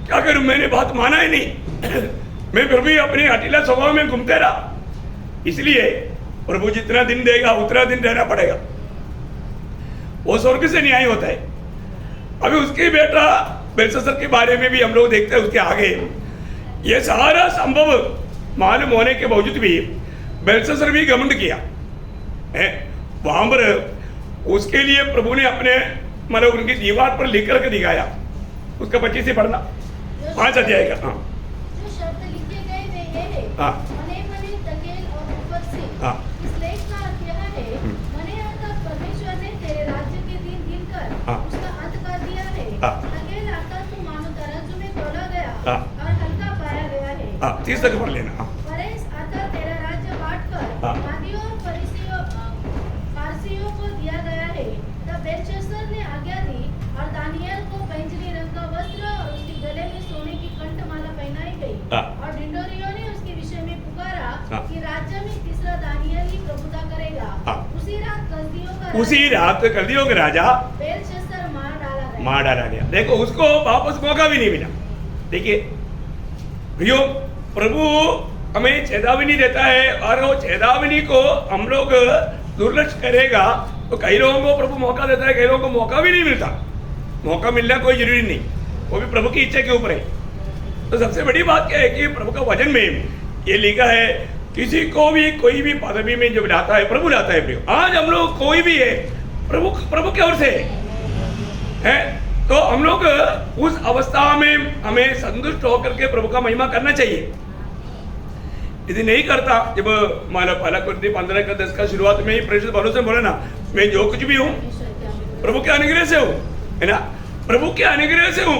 क्या करूं, मैंने बात माना ही नहीं। मैं फिर भी अपने हटीला स्वभाव में घूमते रहा। इसलिए प्रभु जितना दिन देगा उतना दिन रहना पड़ेगा, वो स्वर्ग से न्याय होता है। अभी उसके बेटा बेलशस्सर के बारे में भी हम लोग देखते हैं, उसके आगे ये सारा संभव मालूम होने के बावजूद भी बेलशस्सर भी घमंड किया है। वहां पर उसके लिए प्रभु ने अपने मतलब उनकी दीवार पर लिख करके दिखाया, उसका 25 से पढ़ना 5 अध्याय का। हाँ, जो शब्द लिखे गए वे ये है, हाँ। मने मने तकेल और ऊपर से। हाँ। इस लेख का अर्थ यह है, मने अर्थात परमेश्वर ने तेरे राज्य के दिन गिनकर हाँ। उसका अंत कर दिया है। हाँ। तकेल अर्थात तू मानो तराजू में तोला गया हाँ। और हल्का पाया गया है। 30 तक पढ़ लेना। हाँ। परेश अर्थात तेरा राज्य बांटकर हाँ। मादियों और फारसियों को दिया गया है। तब बेलशस्सर ने आज्ञा दी और दानियल को बैंजनी रंग का वस्त्र और उसके गले में सोने की कंठमाला पहनाई गई। हाँ। और ढिंढोरियों ने उसके विषय में पुकारा हाँ। कि राज्य में तीसरा दानियल ही प्रभुता करेगा। हाँ। उसी रात कल्दियों का राजा बेलशस्सर मार डाला गया। देखो, उसको वापस मौका भी नहीं मिला। देखिए भैया, प्रभु हमें चेतावनी देता है और वो चेतावनी को हम लोग दुर्लक्ष्य करेगा तो कई लोगों को प्रभु मौका देता है, कई लोगों को मौका भी नहीं मिलता। मौका मिलना कोई जरूरी नहीं, वो भी प्रभु की इच्छा के ऊपर है। तो सबसे बड़ी बात क्या है कि प्रभु का वचन में ये लिखा है, किसी को भी कोई भी पदवी में जब लाता है प्रभु लाता है। प्रियो, आज हम लोग कोई भी है प्रभु की ओर से है, तो हम लोग उस अवस्था में हमें संतुष्ट होकर के प्रभु का महिमा करना चाहिए। यदि नहीं करता, जब माला 15 का शुरुआत में ही प्रेषित पौलुस ने बोला ना, मैं जो कुछ भी हूँ प्रभु के अनुग्रह से हूँ, है ना, प्रभु के अनुग्रह से हूँ।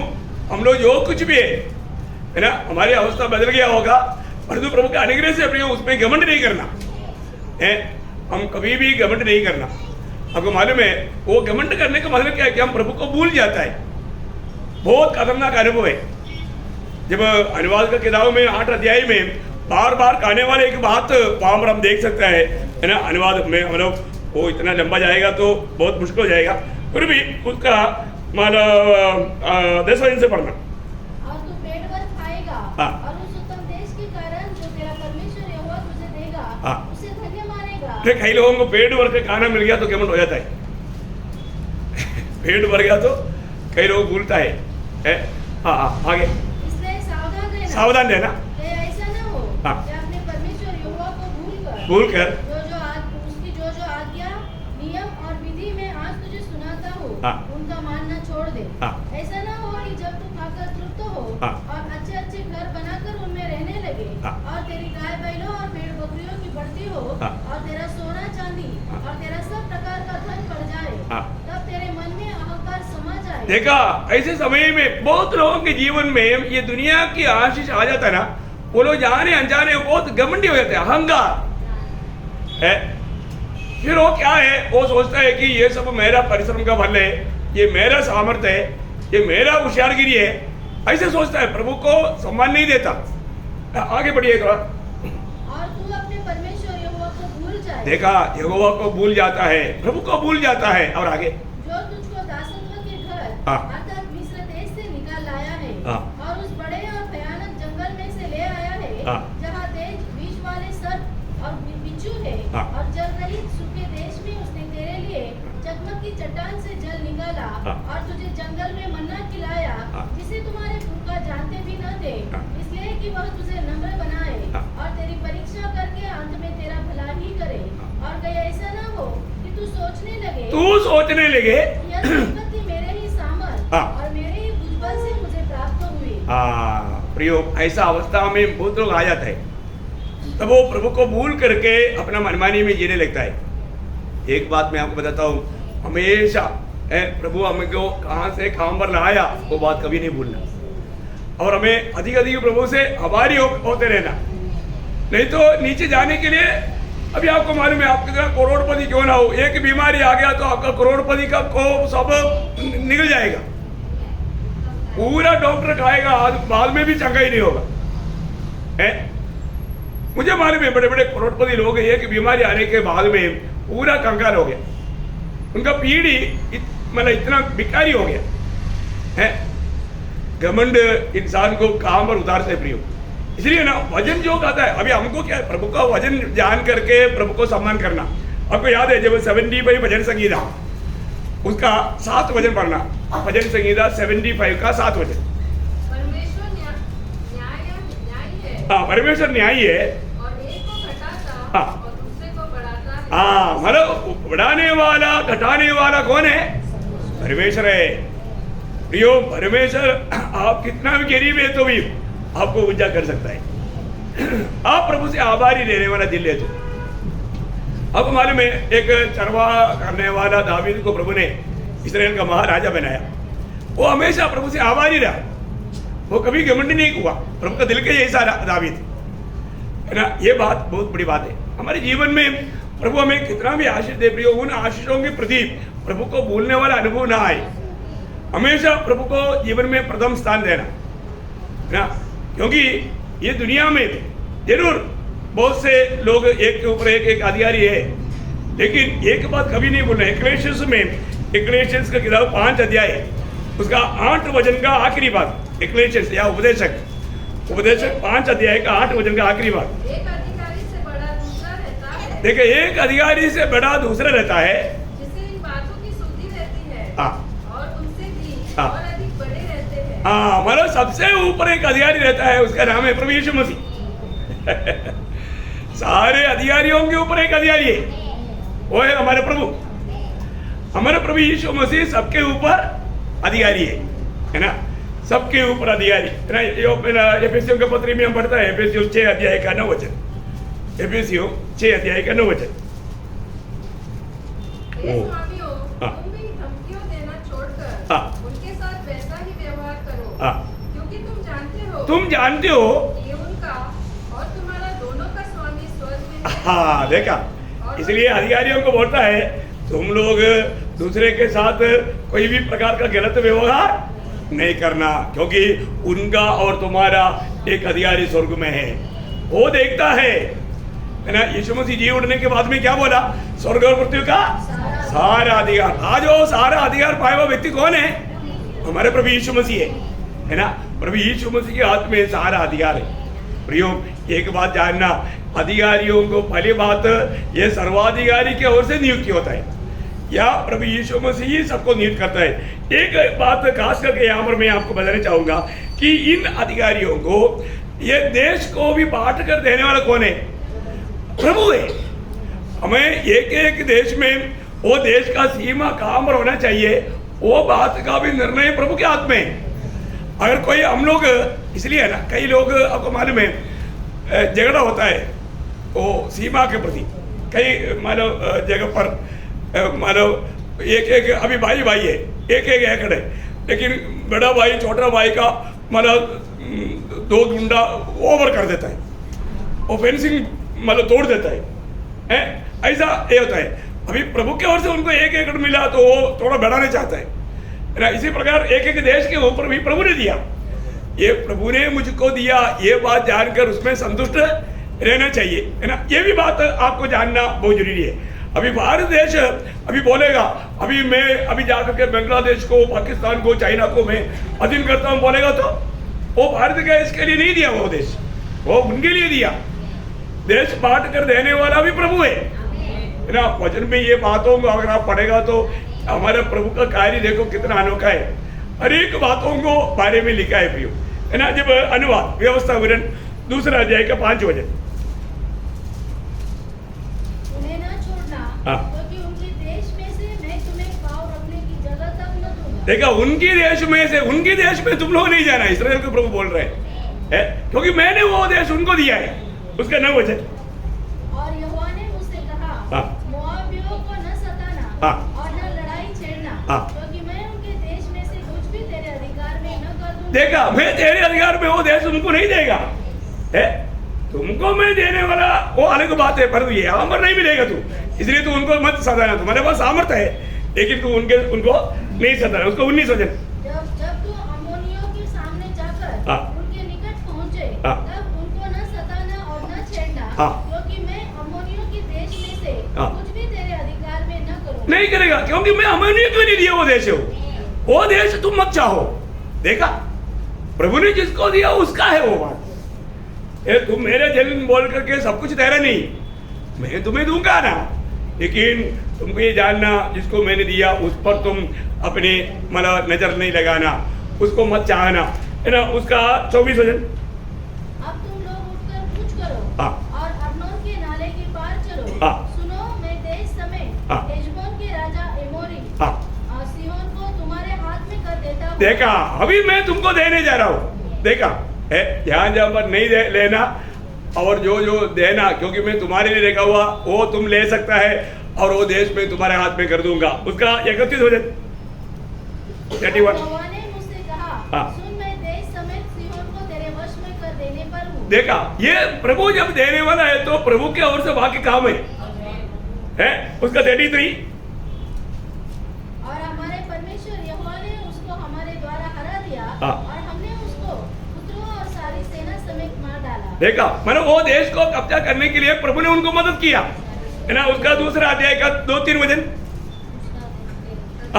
हम लोग जो कुछ भी है ना, हमारी अवस्था बदल गया होगा, परंतु प्रभु के अनुग्रह से अपने उसमें घमंड नहीं करना है। हम कभी भी घमंड नहीं करना। आपको मालूम है, वो घमंड करने का मतलब क्या है कि हम प्रभु को भूल जाता है। बहुत खतरनाक अनुभव है। जब अनुवाद का किताब में 8 अध्याय में बार बार कहने वाले एक बात वहां पर हम देख सकते हैं, है ना। अनुवाद में हम लोग वो इतना लंबा जाएगा तो बहुत मुश्किल हो जाएगा, फिर भी उसका मतलब 10 लाइन से पढ़ना। और तू पेट भर खाएगा हाँ। और उस उत्तम देश के कारण जो तेरा परमेश्वर यहोवा तुझे देगा, हाँ। उसे धन्य अरे कई लोगों को पेट भर के खाना मिल गया तो घमंड हो जाता है। पेट भर गया तो कई लोग भूलता है। हाँ आगे। इसलिए सावधान रहना ऐसा न हो हाँ। कि अपने परमेश्वर यहोवा को भूलकर उसकी जो आज्ञा नियम और विधि में आज तुझे सुनाता हूँ हाँ। उनका मानना छोड़ दे। हाँ। ऐसा न हो कि जब तू खाकर तृप्त हो हाँ। और अच्छे अच्छे घर बनाकर उनमें रहने लगे हाँ। और तेरी गाय बैलों और भेड़ बकरियों की बढ़ती हो हाँ। और तेरा सोना चांदी हाँ। और तेरा सब प्रकार का धन बढ़ जाए हाँ। तब तेरे मन में अहंकार समा जाए। देखा, ऐसे समय में बहुत लोगों के जीवन में ये दुनिया की आशीष आ जाता है ना, वो लोग जाने अनजाने बहुत घमंडी हो जाते हैं, अहंकार है। फिर वो क्या है, वो सोचता है कि ये सब मेरा परिश्रम का फल है, ये मेरा सामर्थ्य है, ये मेरा होशियारगिरी है, ऐसे सोचता है, प्रभु को सम्मान नहीं देता। आगे बढ़िए थोड़ा। और तू अपने परमेश्वर यहोवा को भूल जाए। देखा, यहोवा को भूल जाता है, प्रभु को भूल जाता है। और आगे जो तुझको दासत्व के घर हाँ। अर्थात मिस्र देश से निकाल लाया है हाँ। और उस बड़े और भयानक जंगल में से ले आया है हाँ। जहाँ तेज विष वाले सर्प और बिच्छू है हाँ। और जल रहित सूखे देश में उसने तेरे लिए चकमक की चट्टान से जल निकाला हाँ। और तुझे जंगल में मन्ना खिलाया हाँ। जिसे तुम्हारे पुरखा जानते भी न थे हाँ। इसलिए कि वह तुझे नम्र बनाए हाँ। और तेरी परीक्षा करके अंत में तेरा भला ही करे। और कहीं ऐसा न हो कि तू सोचने लगे तू सोचने लगे यह संपत्ति मेरे ही सामर्थ हाँ। और मेरे ही भुजबल से मुझे प्राप्त हुई। प्रियो, ऐसा अवस्था में बहुत लोग आ जाता है, तब वो प्रभु को भूल करके अपना मनमानी में जीने लगता है। एक बात मैं आपको बताता हूँ, हमेशा प्रभु हमको कहाँ से कहाँ पर लाया वो बात कभी नहीं भूलना, और हमें अधिक अधिक प्रभु से आभारी होते रहना। नहीं तो नीचे जाने के लिए, अभी आपको मालूम है, आपकी तरह करोड़पति क्यों ना हो, एक बीमारी आ गया तो आपका करोड़पति का को सब निकल जाएगा, पूरा डॉक्टर खाएगा, बाद में भी चंगा ही नहीं होगा। मुझे मालूम है, बड़े बड़े करोड़पति लोग एक बीमारी आने के बाद में पूरा कंगाल हो गया, उनका पीढ़ी मतलब इतना भिखारी हो गया है। घमंड इंसान को काम पर उतारते प्रियो, इसलिए ना वजन जो कहता है, अभी हमको क्या है, प्रभु का वजन जान करके प्रभु को सम्मान करना। आपको याद है जब 75 भजन संगीता उसका 7 वजन पढ़ना, भजन संगीता 75 का 7 वजन। परमेश्वर न्यायी है। हाँ, परमेश्वर न्यायी है और एक को घटाता हाँ। और दूसरे को बढ़ाता है। हाँ, मतलब बढ़ाने वाला घटाने वाला कौन है? परमेश्वर है। प्रियो, परमेश्वर आप कितना भी गरीब है तो भी आपको ऊंचा कर सकता है। आप प्रभु से आभारी रहने वाला दिल है तो। आपको मालूम है, एक चरवाह करने वाला दावीद को प्रभु ने इस्राएल का महाराजा बनाया। वो हमेशा प्रभु से आभारी रहा, वो कभी घमंड नहीं हुआ, प्रभु का दिल के जैसा दावीद है ना। ये बात बहुत बड़ी बात है हमारे जीवन में। प्रभु हमें कितना भी आशीष दे प्रियो, उन आशीषों के प्रति प्रभु को भूलने वाला अनुभव ना आए। हमेशा प्रभु को जीवन में प्रथम स्थान देना ना, क्योंकि ये दुनिया में जरूर बहुत से लोग एक के ऊपर एक अधिकारी है, लेकिन एक बात कभी नहीं बोलना। इक्लेशियस में, इक्लेशियस का किताब 5 अध्याय उसका 8 वचन का आखिरी बात, इक्लेशियस या उपदेशक 5 अध्याय का 8 वचन का आखिरी बात। एक अधिकारी से बड़ा दूसरा रहता है। देखिए, एक अधिकारी से बड़ा दूसरा रहता है, जिसे इन बातों की सुधि रहती है हाँ। और उनसे भी हाँ। और अधिक बड़े रहते हैं। हाँ, मतलब सबसे ऊपर एक अधिकारी रहता है, उसका नाम है प्रभु यीशु मसीह। सारे अधिकारियों के ऊपर एक अधिकारी है, वो है हमारे प्रभु। हमारे प्रभु यीशु मसीह सबके ऊपर अधिकारी है ना, सबके ऊपर अधिकारी है ना। एफेसियों के पत्र में हम पढ़ता है, एफेसियों 6 अध्याय का 9 वचन, एफेसियों 6 अध्याय का 9 वचन। हे स्वामियों, हाँ। तुम भी धमकियों देना छोड़कर हाँ। उनके साथ वैसा ही व्यवहार करो, हाँ। क्योंकि तुम जानते हो कि उनका और तुम्हारा दोनों का स्वामी स्वर्ग में है। हाँ, देखा, इसलिए अधिकारियों को बोलता है तुम लोग दूसरे के साथ कोई भी प्रकार का गलत व्यवहार नहीं करना, क्योंकि उनका और तुम्हारा एक अधिकारी स्वर्ग में है, वो देखता है ना। यीशु मसीह जी उठने के बाद में क्या बोला? स्वर्ग और पृथ्वी का सारा अधिकार। आज वो सारा अधिकार पाए हुआ व्यक्ति कौन है? हमारे प्रभु यीशु मसीह है ना। प्रभु यीशु मसीह के हाथ में सारा अधिकार है। प्रियो, एक बात जानना, अधिकारियों को पहली बात ये सर्वाधिकारी की ओर से नियुक्ति होता है, या प्रभु यीशु मसीह ही सबको नियुक्त करता है। एक बात खास करके यहाँ पर मैं आपको बताना चाहूँगा कि इन अधिकारियों को ये देश को भी बांट कर देने वाला कौन है? प्रभु है। हमें एक एक देश में वो देश का सीमा कहाँ पर होना चाहिए, वो बात का भी निर्णय प्रभु के हाथ में है। अगर कोई हम लोग, इसलिए है ना, कई लोग आपको मालूम है झगड़ा होता है वो सीमा के प्रति, कई मानो जगह पर मानो एक अभी भाई है, एक एकड़ है, लेकिन बड़ा भाई छोटा भाई का मतलब 2 गुंडा ओवर कर देता है, वो फेंसिंग मतलब तोड़ देता है, ऐसा ये होता है। अभी प्रभु की ओर से उनको 1 एकड़ मिला तो वो थोड़ा बढ़ाना चाहता है ना। इसी प्रकार एक एक देश के ऊपर भी प्रभु ने दिया, ये प्रभु ने मुझको दिया, ये बात जानकर उसमें संतुष्ट रहना चाहिए, है ना। ये भी बात आपको जानना बहुत जरूरी है। अभी भारत देश अभी बोलेगा, अभी मैं अभी जाकर के बांग्लादेश को, पाकिस्तान को, चाइना को मैं अधीन करता हूँ बोलेगा तो वो भारत का इसके लिए नहीं दिया, वो देश वो उनके लिए दिया। देश बांट कर देने वाला भी प्रभु है ना। वचन में ये बातों को अगर आप पढ़ेगा तो हमारे प्रभु का कार्य देखो कितना अनोखा है, हर एक बातों को बारे में लिखा है प्रियो, है ना। जब अनुवाद व्यवस्था विवरण 2 अध्याय का 5 वचन, उन्हें न छोड़ना क्योंकि उनके देश में से मैं तुम्हें पाँव रखने की जगह तक न दूंगा। देखा, उनके देश में से, उनके देश में तुम लोग नहीं जाना, इस्राएल के प्रभु बोल रहे हैं, क्योंकि मैंने वो देश उनको दिया है। उसका 9 वचन, और यहोवा ने मुझसे कहा, मोआबियों को न सताना और न लड़ाई छेड़ना, क्योंकि मैं उनके देश में से कुछ भी तेरे अधिकार में न कर दूंगा। देखा, मैं तेरे अधिकार में वो देश उनको नहीं देगा, है तुमको मैं देने वाला वो अलग बात है, पर ये यहाँ पर नहीं मिलेगा तू, इसलिए तू उनको मत सताना। तुम्हारे पास सामर्थ्य है लेकिन तू उनको नहीं सताना। उसको 19 वचन, जब तू अम्मोनियों के सामने जाकर उनके निकट पहुंचे तब उनको न सताना और न छेड़ना, क्योंकि मैं अम्मोनियों के देश में से कुछ भी तेरे अधिकार में न करूंगा। नहीं करेगा, क्योंकि मैं अम्मोनियों को नहीं दिया वो देश है, वो देश तुम मत चाहो। देखा, प्रभु ने जिसको दिया उसका है वो बात। ये तुम मेरे जन्म बोल करके सब कुछ तेरा नहीं, मैं तुम्हें दूंगा ना, लेकिन तुमको ये जानना जिसको मैंने दिया उस पर तुम अपने मतलब नजर नहीं लगाना, उसको मत चाहना, है ना। उसका 24 वचन, अब तुम लोग उठकर कूच करो और अर्नोन के नाले के पार चलो। सुनो, मैं देश समेत हेशबोन के राजा एमोरी सीहोन को तुम्हारे हाथ में कर देता हूँ। देखा, अभी मैं तुमको देने जा रहा हूँ। देखा, जहाँ पर नहीं लेना और जो देना, क्योंकि मैं तुम्हारे लिए रखा हुआ वो तुम ले सकता है, और वो देश में तुम्हारे हाथ में कर दूंगा। उसका 31 वचन, 31, यहोवा ने मुझसे कहा, सुन, मैं देश समेत सीहोन को तेरे वश में कर देने पर हूँ। देखा, ये प्रभु जब देने वाला है तो प्रभु के ओर से बाकी काम है। उसका 33, और हमारे परमेश्वर यहोवा ने उसको हमारे द्वारा हरा दिया और हमने उसको पुत्रों और सारी सेना समेत मार डाला। देखा, मतलब वो देश को कब्जा करने के लिए प्रभु ने उनको मदद किया, है ना। उसका 2 अध्याय का 2-3 वचन,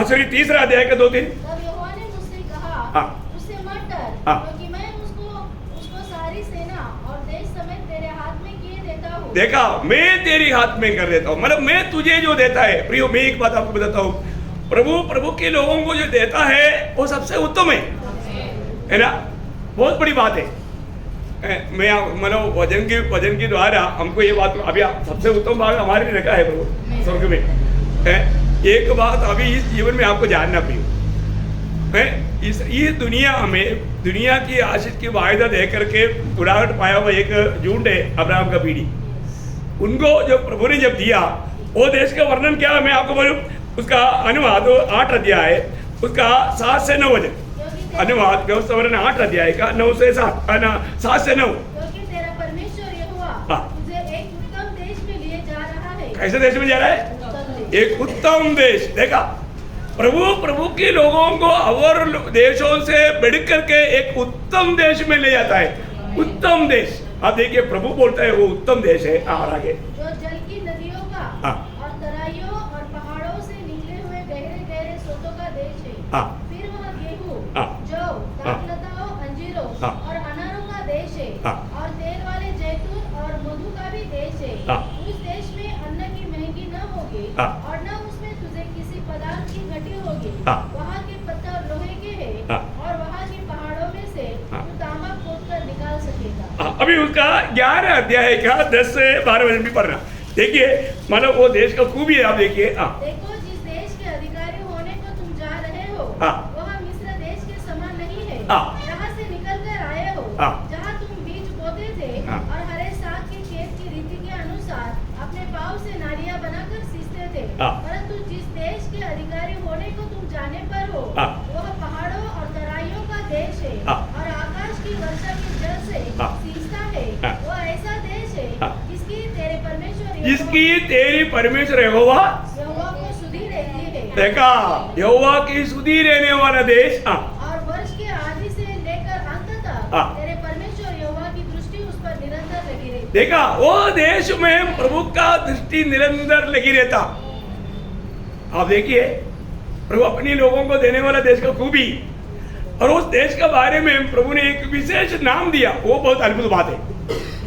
सॉरी 3 अध्याय का 2-3, तब यहोवा ने मुझसे कहा, उससे मत डर, क्योंकि मैं उसको सारी सेना और देश समेत तेरे हाथ में किए देता हूँ। देखा, मैं तेरी हाथ में कर देता हूँ, मतलब मैं तुझे जो देता है प्रियो। मैं एक बात आपको बताता हूँ, प्रभु के लोगों को जो देता है वो सबसे उत्तम है ना। बहुत बड़ी बात है। मैं मतलब वचन के द्वारा हमको ये बात, अभी सबसे उत्तम भाग हमारे लिए रखा है प्रभु स्वर्ग में। एक बात अभी इस जीवन में आपको जानना प्रियो, ये दुनिया में दुनिया की आशीष की वायदा दे करके उड़ाहट पाया हुआ एक झुंड है, अब्राहम का पीढ़ी। उनको जो प्रभु ने जब दिया वो देश का वर्णन क्या है मैं आपको बोलूं। उसका अनुवाद 8 अध्याय उसका 7 से 9 वचन, अनुवाद व्यवस्था वर्णन 8 अध्याय का 9 से 7 से 9। क्योंकि तेरा परमेश्वर यहोवा तुझे एक उत्तम देश में लिए जा रहा है। कैसे देश में जा रहा है? एक उत्तम देश। देखा, प्रभु के लोगों को और देशों से बढ़ करके एक उत्तम देश में ले जाता है। उत्तम देश, आप देखिए प्रभु बोलता है वो उत्तम देश है। आगे जो जल की नदियों का और तराइयों और पहाड़ों से निकले हुए गहरे गहरे स्रोतों का देश है। फिर वह गेहूं, जौ, दाखलताओं, अंजीरों और अनारों का देश है। और तेल वाले जैतून और मधु का भी हाँ। और न उसमें तुझे किसी पदार्थ की घटी होगी। हाँ। वहाँ के पत्थर लोहे के हैं हाँ। और वहाँ के पहाड़ों में से हाँ। तू तांबा खोदकर निकाल सकेगा। हाँ, अभी उसका 11 अध्याय का 10 से 12 वचन भी पढ़ना। देखिए मतलब वो देश का खूबी है, आप देखिए। हाँ देखो, जिस देश के अधिकारी होने को तुम जा रहे हो हाँ। वह मिस्र देश के समान नहीं है, हाँ। जहाँ से निकल कर आए हो, हाँ। जहाँ तुम बीज बोते थे हाँ। और हरे साग के खेत की रीति के अनुसार अपने पाँव से नालियाँ बनाकर सींचते थे। हाँ। परंतु जिस देश के अधिकारी होने को तुम जाने पर हो हाँ। वह पहाड़ों और तराइयों का देश है हाँ। और आकाश की वर्षा के जल से हाँ। सींचता है। हाँ। वह ऐसा देश है हाँ। जिसकी तेरे परमेश्वर जिसकी तेरी परमेश्वर यहोवा, यहोवा को सुधि रहती है। देखा, यहोवा की सुधि रहने वाला देश। हाँ और वर्ष के आदि से लेकर अंत तक हाँ। तेरे परमेश्वर यहोवा की दृष्टि उस पर निरंतर लगी रहती। देखा, वो देश में प्रभु का दृष्टि निरंतर लगी रहता। आप देखिए प्रभु अपने लोगों को देने वाला देश का खूबी, और उस देश के बारे में प्रभु ने एक विशेष नाम दिया। वो बहुत अद्भुत बात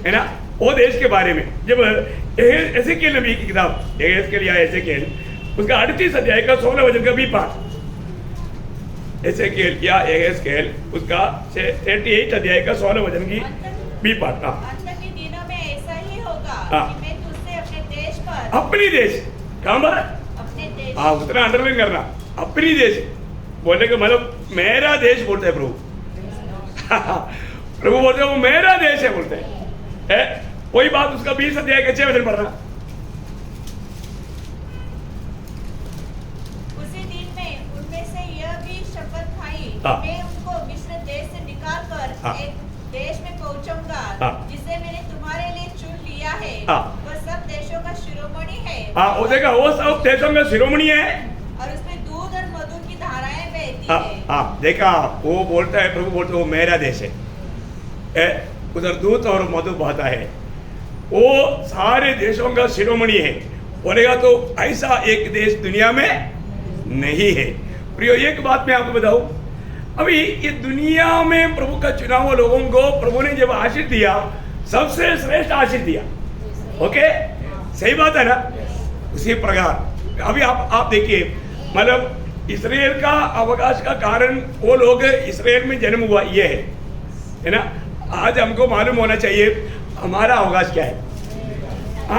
है ना। वो देश के बारे में जब एसेकिएल नबी की किताब एसेकिएल उसका 38 अध्याय का 16 वचन का भी पाठ, एसेकिएल या एसेकिएल उसका 38 अध्याय का 16 वचन की भी पाठ। अंत के दिनों में ऐसा ही होगा हाँ। कि मैं तुझसे अपने देश पर, अपनी देश कहाँ पर? अपने देश हाँ, उतना अंडरलाइन करना, अपनी देश बोलने का मतलब मेरा देश बोलते हैं प्रभु। प्रभु बोलते हैं वो मेरा देश है, बोलते हैं। वही बात उसका 20 अध्याय के 6 वचन पढ़ना। उसी दिन में उनमें से यह भी शपथ खाई, हाँ। मैं उनको मिस्र देश से निकाल कर हाँ। एक देश में पहुंचाऊंगा हाँ। जिसे मैंने तुम्हारे लिए चुन लिया है। हाँ। वह सब देशों का शिरोमणि है हाँ, वो देखा, वो सब देशों में शिरोमणि है और उसमें दूध और मधु की धाराएं बहती हाँ, है। हाँ, देखा, वो बोलता है, प्रभु बोलते वो मेरा देश है। उधर दूध और मधु बहता है, वो सारे देशों का शिरोमणि है। बोलेगा तो ऐसा एक देश दुनिया में नहीं है। प्रियो, एक बात मैं आपको बताऊं, अभी ये दुनिया में प्रभु का चुना हुआ लोगों को प्रभु ने जब आशीष दिया, सबसे श्रेष्ठ आशीष दिया। ओके, सही बात है ना। उसी प्रकार अभी आप देखिए, मतलब इस्राएल का अवकाश का कारण वो लोग इस्राएल में जन्म हुआ ये है ना। आज हमको मालूम होना चाहिए हमारा अवकाश क्या है।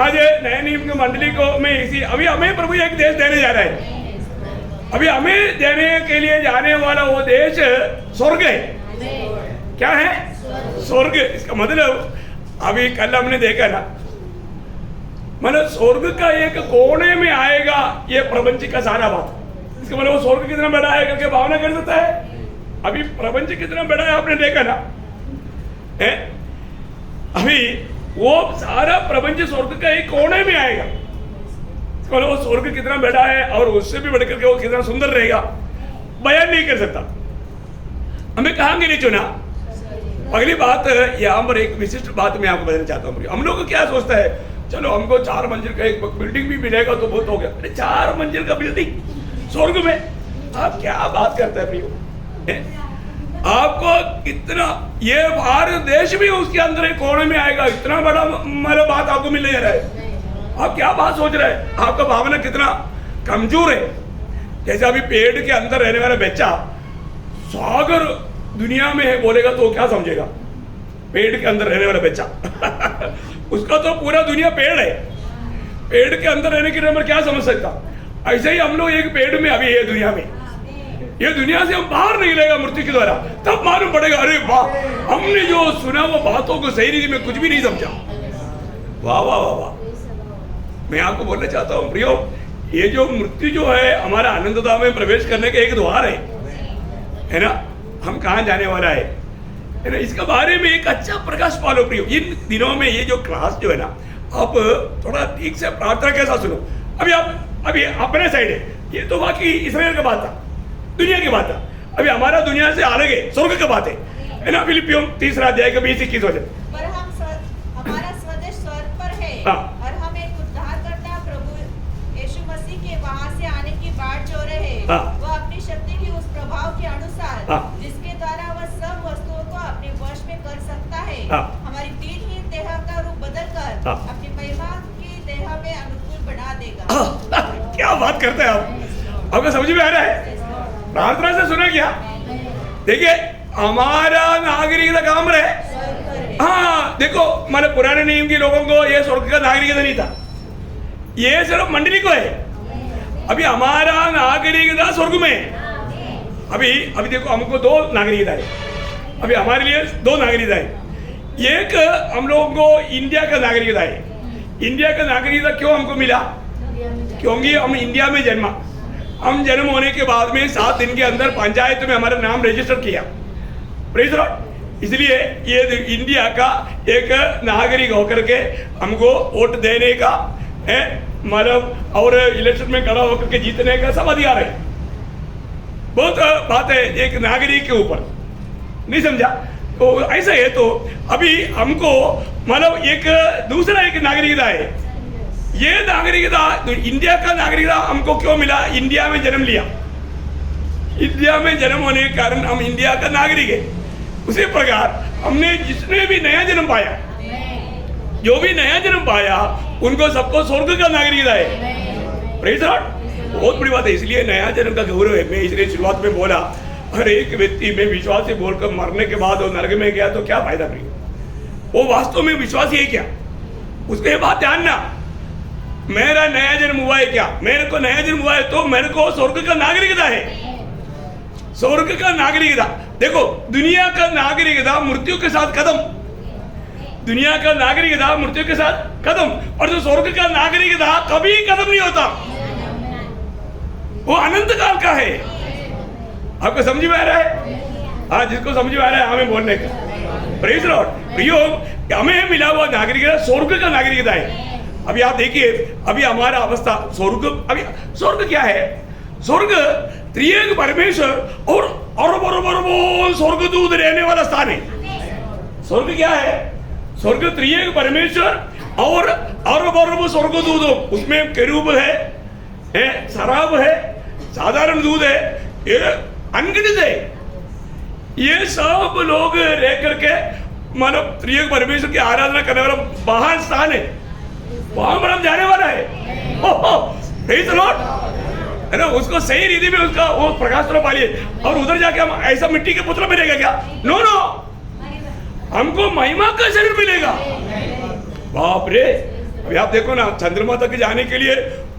आज नए नियम की मंडली को में इसी अभी हमें प्रभु एक देश देने जा रहा है। अभी हमें देने के लिए जाने वाला वो देश स्वर्ग है। क्या है? स्वर्ग। इसका मतलब अभी कल हमने देखा ना, मतलब स्वर्ग का एक कोने में आएगा ये प्रपंच का सारा बात। इसका मतलब वो स्वर्ग कितना बड़ा है करके भावना कर सकता है। अभी प्रपंच कितना बड़ा है आपने देखा ना है? अभी वो सारा प्रपंच स्वर्ग का एक कोने में आएगा। इसका मतलब वो स्वर्ग कितना बड़ा है और उससे भी बढ़कर के वो कितना सुंदर रहेगा, बयान नहीं कर सकता। हमें कहाँ के लिए चुना? अगली बात यहाँ पर एक विशिष्ट बात मैं आपको बताना चाहता हूँ। हम लोग को क्या सोचता है, चलो हमको 4 मंजिल का एक बिल्डिंग भी मिलेगा तो बहुत हो गया। अरे 4 मंजिल का बिल्डिंग स्वर्ग में, आप क्या बात करते हैं प्रियो? आपको कितना, ये भारत देश भी उसके अंदर एक कोने में आएगा, इतना बड़ा मतलब बात आपको मिलने जा रहा है। आप क्या बात सोच रहे हैं? आपका भावना कितना कमजोर है। जैसे अभी पेड़ के अंदर रहने वाला बच्चा सागर दुनिया में है बोलेगा तो क्या समझेगा? पेड़ के अंदर रहने वाला बच्चा उसका तो पूरा दुनिया पेड़ है। पेड़ के अंदर रहने के लिए क्या समझ सकता? ऐसे ही हम लोग एक पेड़ में अभी है दुनिया में, ये दुनिया से हम बाहर निकलेगा मृत्यु के द्वारा, तब मालूम पड़ेगा अरे वाह, हमने जो सुना वो बातों को सही रीति में कुछ भी नहीं समझा। वाह वाह वाह वाह। मैं आपको बोलना चाहता हूँ प्रियो, ये जो मृत्यु जो है हमारा आनंदधाम में प्रवेश करने का एक द्वार है ना। हम कहाँ जाने वाला है ना, इसके बारे में एक अच्छा प्रकाश पालो प्रियो। इन दिनों में ये जो क्लास जो है ना, आप थोड़ा ठीक से प्रार्थना के साथ सुनो। अभी अपने साइड है, ये तो बाकी इस्राएल का बात था, दुनिया की बात था। अभी हमारा दुनिया से अलग है, स्वर्ग की बात है ना। फिलिपियों 3 अध्याय का 20-21 वचन। पर हमारा स्वदेश स्वर्ग पर है और हम एक उद्धारकर्ता प्रभु यीशु मसीह के वहां से आने की बाट जो रहे, वह अपनी शक्ति की उस प्रभाव के अनुसार जिसके द्वारा वह सब वस्तुओं को अपने वश में कर सकता है, हमारी दीनहीन देह का रूप बदल कर अपनी महिमा की देह में अनुकूल बना देगा। बात करते हैं आप? आपको समझ में आ रहा है? प्रार्थना से सुना क्या? देखिए हमारा नागरिक का काम रहे। हाँ देखो, मैंने पुराने नियम के लोगों को ये स्वर्ग का नागरिकता नहीं था, ये सिर्फ मंडली को है। अभी हमारा नागरिकता स्वर्ग में। अभी देखो हमको दो नागरिकता है, अभी हमारे लिए दो नागरिकता है। एक हम लोगों को इंडिया का नागरिकता है। इंडिया का नागरिकता क्यों हमको मिला? क्योंकि हम इंडिया में जन्मा। हम जन्म होने के बाद में 7 दिन के अंदर पंचायत में हमारा नाम रजिस्टर किया। Praise Lord. इसलिए ये इंडिया का एक नागरिक होकर के हमको वोट देने का है, मतलब और इलेक्शन में खड़ा होकर के जीतने का सब अधिकार है। बहुत बात है एक नागरिक के ऊपर, नहीं समझा? तो ऐसा है। तो अभी हमको मतलब एक दूसरा एक नागरिकता है। ये नागरिकता तो इंडिया का नागरिकता हमको क्यों मिला? इंडिया में जन्म लिया। इंडिया में जन्म होने के कारण हम इंडिया का नागरिक है। उसी प्रकार हमने जिसने भी नया जन्म पाया, जो भी नया जन्म पाया, उनको सबको स्वर्ग का नागरिकता है। Praise Lord. बहुत बड़ी बात है। इसलिए नया जन्म का गौरव है। मैं इसलिए शुरुआत में बोला, हर एक व्यक्ति में विश्वास से बोलकर मरने के बाद वो नरक में गया तो क्या फायदा नहीं? वो वास्तव में विश्वासी है क्या? उसके बाद जानना, मेरा नया जन्म हुआ है क्या? मेरे को नया जन्म हुआ है तो मेरे को स्वर्ग का नागरिकता है। स्वर्ग का नागरिकता। देखो दुनिया का नागरिकता मृत्यु के साथ खत्म। दुनिया का नागरिकता मृत्यु के साथ खत्म, और जो स्वर्ग का नागरिकता कभी खत्म नहीं होता, वो अनंत काल का है। आपको समझ में आ रहा है? हाँ, जिसको समझ में आ रहा है हमें बोलने का। Praise Lord. प्रियो, हमें मिला हुआ नागरिकता स्वर्ग का नागरिकता है। अभी आप देखिए, अभी हमारा अवस्था स्वर्ग। अभी स्वर्ग क्या है? स्वर्ग त्रिएक परमेश्वर और अरबों स्वर्गदूत रहने वाला स्थान है। स्वर्ग क्या है? स्वर्ग त्रिएक परमेश्वर और अरबों स्वर्गदूत। उसमें केरूब है, शराब है, साधारण दूध है, ये अनगिनत है। ये सब लोग रह करके मानव त्रिएक परमेश्वर की आराधना करने वाला महान स्थान है। वहां पर हम जाने वाला है। प्रेज़ द लॉर्ड, है ना? उसको सही रीति में उसका वो प्रकाश तो पालिए। और उधर जाके हम ऐसा मिट्टी के पुतला मिलेगा क्या? नो नो, हमको महिमा का शरीर मिलेगा। बाप रे। अभी आप देखो ना, चंद्रमा तक जाने के लिए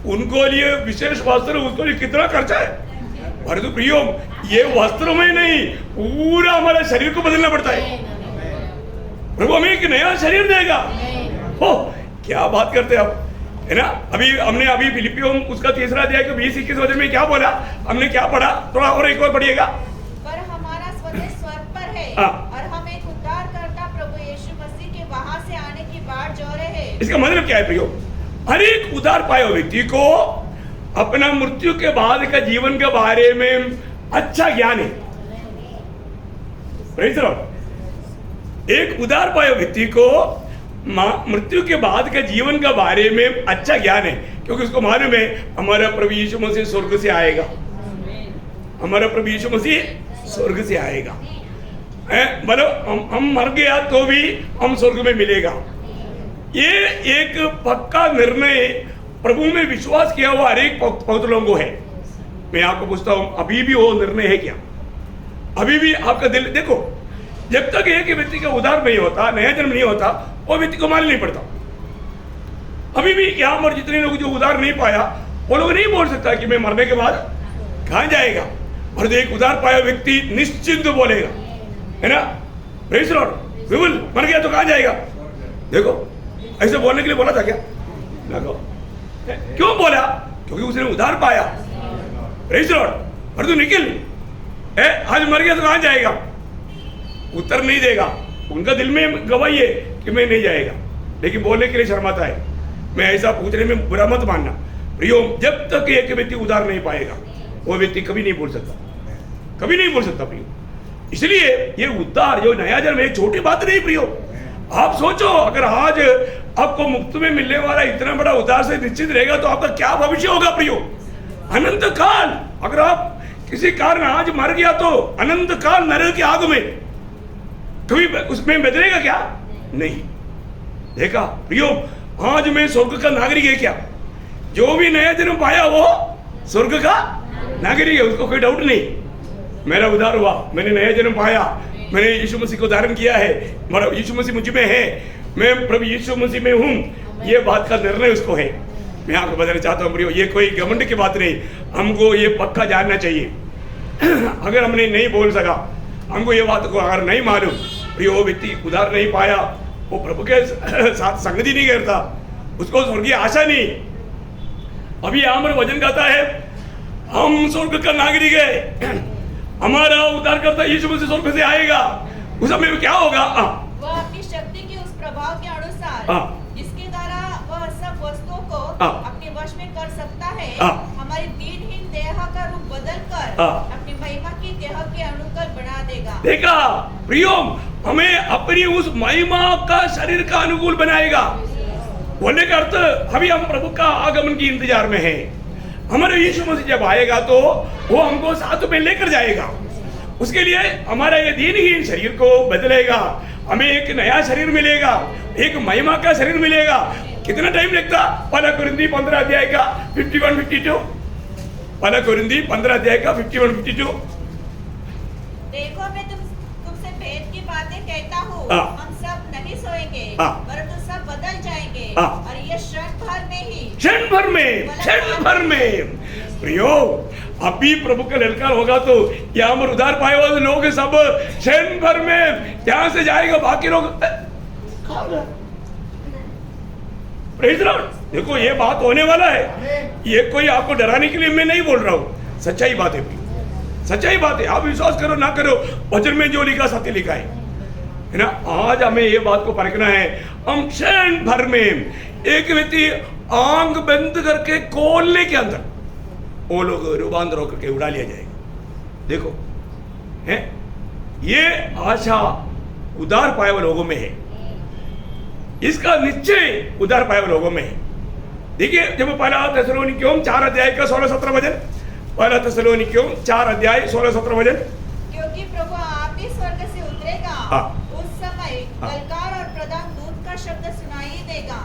उनको लिए विशेष वस्त्र, उसको लिए कितना खर्चा है। परंतु प्रियो, ये वस्त्र में नहीं, पूरा हमारे शरीर को बदलना पड़ता है। प्रभु हमें एक नया शरीर देगा। हो, क्या बात करते हैं आप, है ना? हमने फिलिपियों उसका 3रा अध्याय के 20-21 वचन में क्या बोला? हमने क्या पढ़ा? थोड़ा और एक बार पढ़िएगा। पर हमारा स्वदेश स्वर्ग पर है, और हम एक उद्धारकर्ता प्रभु यीशु मसीह के वहां से आने की बाट जोरे हैं। इसका मतलब क्या है प्रियो? हर एक उद्धार पाए हुए व्यक्ति को अपना मृत्यु के बाद का जीवन के बारे में अच्छा ज्ञान है। Praise the Lord. एक उद्धार पाए व्यक्ति को मृत्यु के बाद के जीवन के बारे में अच्छा ज्ञान है, क्योंकि उसको मालूम है हमारा प्रभु यीशु मसीह स्वर्ग से आएगा। हमारा प्रभु यीशु मसीह स्वर्ग से आएगा। मतलब हम मर गया तो भी हम स्वर्ग में मिलेगा। ये एक पक्का निर्णय प्रभु में विश्वास किया हुआ हर एक पवित्र लोगों को है। मैं आपको पूछता हूं, अभी भी वो निर्णय है क्या? अभी भी आपका दिल, देखो जब तक एक व्यक्ति का उद्धार नहीं होता, नया जन्म नहीं होता, वो व्यक्ति को मालूम नहीं पड़ता। अभी भी यहाँ पर जितने लोग जो उद्धार नहीं पाया, वो लोग नहीं बोल सकता कि मैं मरने के बाद कहाँ जाएगा। और जो एक उद्धार पाया व्यक्ति निश्चिंत बोलेगा, है ना? Praise the Lord. विपुल मर गया तो कहाँ जाएगा? देखो ऐसे बोलने के लिए बोला था क्या? देखो क्यों बोला? क्योंकि उसने उद्धार पाया। Praise the Lord. और तू निकल, आज मर गया तो कहाँ जाएगा? उत्तर नहीं देगा। उनका दिल में गवाही है कि मैं नहीं जाएगा, लेकिन बोलने के लिए शर्माता है। मैं ऐसा पूछने में बुरा मत मानना प्रियो। जब तक एक व्यक्ति उद्धार नहीं पाएगा, वो व्यक्ति कभी नहीं बोल सकता, कभी नहीं बोल सकता प्रियो। इसलिए ये उद्धार जो नया जन्म है छोटी बात नहीं प्रियो। आप सोचो, अगर आज आपको मुफ्त में मिलने वाला इतना बड़ा उद्धार से निश्चित रहेगा तो आपका क्या भविष्य होगा प्रियो? अनंत काल। अगर आप किसी कारण आज मर गया तो अनंत काल नरक की आग में कभी उसमें बदलेगा क्या? नहीं। देखा प्रियो, आज मैं स्वर्ग का नागरिक है क्या? जो भी नया जन्म पाया वो स्वर्ग का नागरिक है, उसको कोई डाउट नहीं। मेरा उद्धार हुआ, मैंने नया जन्म पाया, मैंने यीशु मसीह को धारण किया है, मेरा यीशु मसीह मुझ में है, मैं प्रभु यीशु मसीह में हूँ, ये बात का निर्णय उसको है। मैं आपको बताना चाहता हूँ प्रियो, ये कोई घमंड की बात नहीं, हमको ये पक्का जानना चाहिए। अगर हमने नहीं बोल सका, हमको ये बात को अगर नहीं मालूम, प्रियो वो व्यक्ति उद्धार नहीं पाया, वो प्रभु के साथ संगति नहीं करता, उसको स्वर्गीय आशा नहीं। अभी यहाँ पर वचन कहता है हम स्वर्ग का नागरिक है, हमारा उद्धार करता यीशु मसीह स्वर्ग से आएगा, उस समय में क्या होगा? वह अपनी शक्ति के उस प्रभाव के अनुसार जिसके द्वारा वह सब वस्तुओं को अपने वश में कर सकता है, हमारी दीनहीन देह का रूप बदल कर अपनी महिमा की देह के अनुकूल बना देगा। देखा प्रियो, हमें अपनी उस महिमा का शरीर का अनुकूल बनाएगा। बोलने का अर्थ अभी हम प्रभु का आगमन की इंतजार में हैं। हमारे यीशु मसीह जब आएगा तो वो हमको साथ में लेकर जाएगा। उसके लिए हमारा ये दीनहीन शरीर को बदलेगा, हमें एक नया शरीर मिलेगा, एक महिमा का शरीर मिलेगा। कितना टाइम लगता? पहला कोरिन्थी 15 अध्याय का 51-52, पहला कोरिन्थी 15 अध्याय का 51-52। देखो मैं तुमसे भेद की बातें कहता हूँ, हम सब नहीं सोएंगे, परंतु सब बदल जाएंगे, और ये क्षण भर में ही, क्षण भर में प्रियो, अभी प्रभु का ललकार होगा तो यहाँ पर उधार पाए हुए लोग सब क्षण भर में यहाँ से जाएगा, बाकी लोग प्रेज़ लॉर्ड। देखो ये बात होने वाला है, ये कोई आपको डराने के लिए मैं नहीं बोल रहा हूँ, सच्चाई बात है, सच्चाई बात है। आप विश्वास करो ना करो, वचन में जो लिखा सत्य लिखा है ना। आज हमें ये बात को परखना है। हम क्षण भर में एक व्यक्ति आंख बंद करके खोलने के अंदर वो लोग रूपांतर होकर के उड़ा लिया जाएगा। देखो है, ये आशा उदार पाए हुए लोगों में है, इसका निश्चय उदार पाए हुए लोगों में है। देखिए जब पहला थिस्सलुनीकियों 4 अध्याय का 16-17 वचन, पहला थिस्सलुनीकियों 4 अध्याय 16-17 वचन। क्योंकि प्रभु आप ही स्वर्ग से उतरेगा, उस समय ललकार और प्रधान दूत का शब्द सुनाई देगा,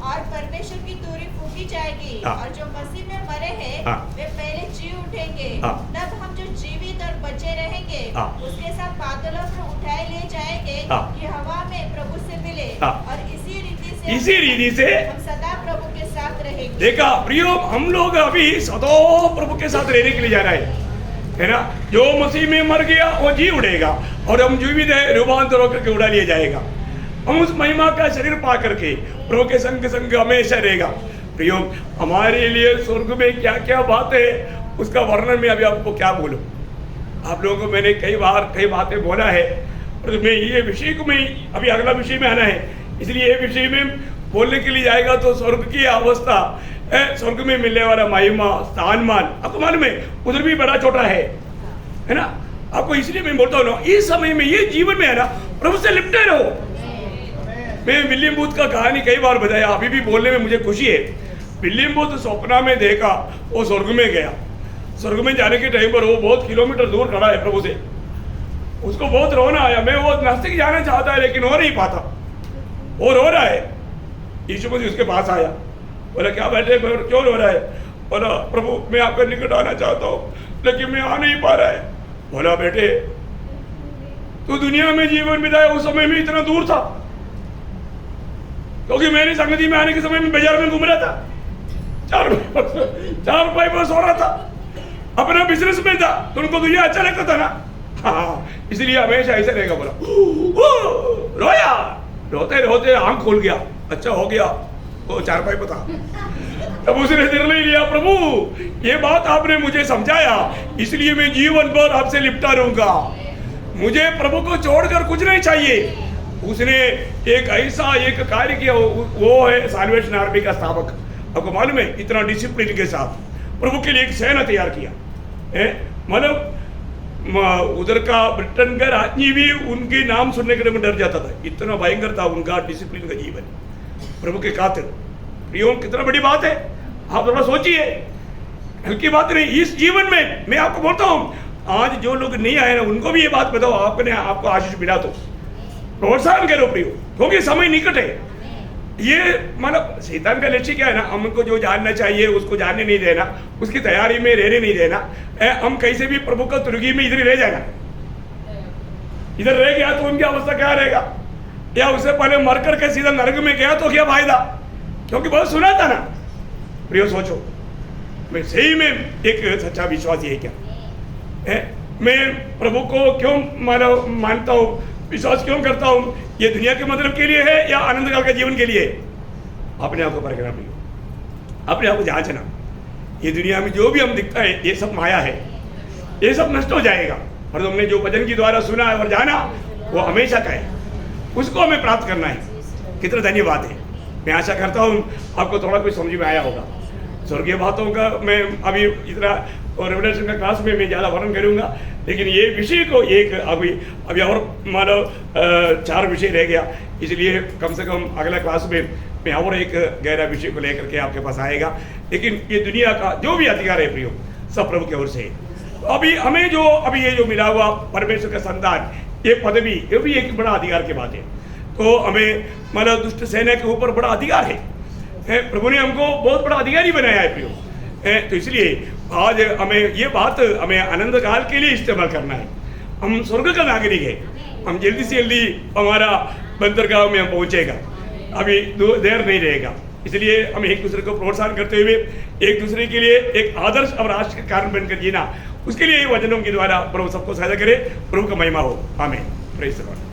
और परमेश्वर की तुरी फूंकी जाएगी, और जो मसीह में मरे हैं वे पहले जी उठेंगे। तब हम जो जीवित और बचे रहेंगे उसके साथ बादलों में उठाए ले जाएंगे कि हवा में प्रभु से मिले, और इसी रीति से हम सदा प्रभु के साथ रहेंगे। देखा प्रियो, हम लोग अभी सदा प्रभु के साथ रहने के लिए जा रहे हैं, है ना। जो मसीह में मर गया वो जी उड़ेगा, और हम जीवित है रूपांतर होकर के उड़ा लिया जाएगा। हम उस महिमा का शरीर पा करके प्रभु के संग हमेशा रहेगा। प्रियो, हमारे लिए स्वर्ग में क्या क्या बात है उसका वर्णन मैं अभी आपको क्या बोलूं। आप लोगों को मैंने कई बातें बोला है, और मैं ये विषय को मैं अभी अगला विषय में आना है, इसलिए ये विषय में बोलने के लिए जाएगा तो स्वर्ग की अवस्था, स्वर्ग में मिलने वाला महिमा, स्थान-मान, आपको मालूम है उधर भी बड़ा छोटा है ना। आपको इसलिए मैं बोलता हूँ ना, इस समय में ये जीवन में है ना, प्रभु से लिपटे रहो। मैं विलियम बूथ का कहानी कई बार बताया, अभी भी बोलने में मुझे खुशी है। विलियम बूथ स्वप्न में देखा, वो स्वर्ग में गया। स्वर्ग में जाने के टाइम पर वो बहुत किलोमीटर दूर खड़ा है प्रभु से, उसको बहुत रोना आया। मैं वो नास्तिक जाना चाहता है लेकिन हो नहीं पाता, वो रो रहा है। यीशु मसीह उसके पास आया, बोला क्या बैठे, क्यों रो रहा है? बोला प्रभु मैं आपके निकट आना चाहता हूँ लेकिन मैं आ नहीं पा रहा है। बोला बेटे तू दुनिया में जीवन बिताया उस समय में इतना दूर था, क्योंकि मेरी संगति में आने के समय में बाजार में घूम रहा था, चार रुपए पर सो रहा था, अपना बिजनेस में था, तो उनको दुनिया अच्छा लगता था ना। हाँ, इसलिए हमेशा ऐसे रहेगा। बोला रोया, रोते रोते आंख खोल गया, अच्छा हो गया, वो चारपाई पर था। तब उसने निर्णय लिया, प्रभु ये बात आपने मुझे समझाया, इसलिए मैं जीवन भर आपसे लिपटा रहूंगा, मुझे प्रभु को छोड़कर कुछ नहीं चाहिए। उसने एक ऐसा एक कार्य किया, वो है साल्वेशन आर्मी का स्थापक। आपको मालूम है, इतना डिसिप्लिन के साथ प्रभु के लिए एक सेना तैयार किया। मतलब उधर का ब्रिटेन का राज्य भी उनके नाम सुनने के लिए डर जाता था, इतना भयंकर था उनका डिसिप्लिन का जीवन प्रभु के खातिर। प्रियो कितना बड़ी बात है, आप थोड़ा सोचिए, हल्की बात नहीं। इस जीवन में मैं आपको बोलता हूँ, आज जो लोग नहीं आए ना उनको भी ये बात बताओ, आपने आपको आशीष मिला तो प्रोत्साहन करो प्रियो, क्योंकि समय निकट है। ये मतलब शैतान का लक्ष्य क्या है ना, हमको जो जानना चाहिए उसको जानने नहीं देना, उसकी तैयारी में रहने नहीं देना। हम कैसे भी प्रभु का तुर्गी में इधर ही रह जाना, इधर रह गया तो उनकी अवस्था क्या रहेगा, या उससे पहले मर करके सीधा नरक में गया तो क्या फायदा, क्योंकि बहुत सुना था ना। प्रियो सोचो, मैं सही में एक सच्चा विश्वासी है क्या है, मैं प्रभु को क्यों मानता हूँ, विश्वास क्यों करता हूँ, ये दुनिया के मतलब के लिए है या आनंद काल के जीवन के लिए? अपने आप को परखना प्रियो, अपने आप को जांचना। ये दुनिया में जो भी हम दिखता है ये सब माया है, ये सब नष्ट हो जाएगा, और तुमने जो भजन के द्वारा सुना है और जाना वो हमेशा का है, उसको हमें प्राप्त करना है। कितना धन्यवाद है। मैं आशा करता हूँ आपको थोड़ा कुछ समझ में आया होगा। स्वर्गीय बातों का मैं अभी इतना और रेवलेशन का क्लास में मैं ज़्यादा वर्णन करूँगा, लेकिन ये विषय को एक अभी और मानो 4 विषय रह गया, इसलिए कम से कम अगला क्लास में मैं और एक गहरा विषय को लेकर के आपके पास आएगा। लेकिन ये दुनिया का जो भी अधिकार है प्रियो, सब प्रभु की ओर से है। अभी हमें अभी ये जो मिला हुआ परमेश्वर का संतान, ये पदवी, ये भी एक बड़ा अधिकार की बात है। तो हमें मतलब दुष्ट सेना के ऊपर बड़ा अधिकार है। प्रभु ने हमको बहुत बड़ा अधिकारी बनाया है प्रियो। तो इसलिए आज हमें ये बात हमें आनंद काल के लिए इस्तेमाल करना है। हम स्वर्ग का नागरिक है, हम जल्दी से जल्दी हमारा बंदरगाह में हम पहुँचेगा, अभी देर नहीं रहेगा। इसलिए हम एक दूसरे को प्रोत्साहन करते हुए एक दूसरे के लिए एक आदर्श और राष्ट्र के कारण बनकर जीना, उसके लिए वचनों के द्वारा प्रभु सबको सहायता करे। प्रभु का महिमा हो। आमीन। Praise the Lord.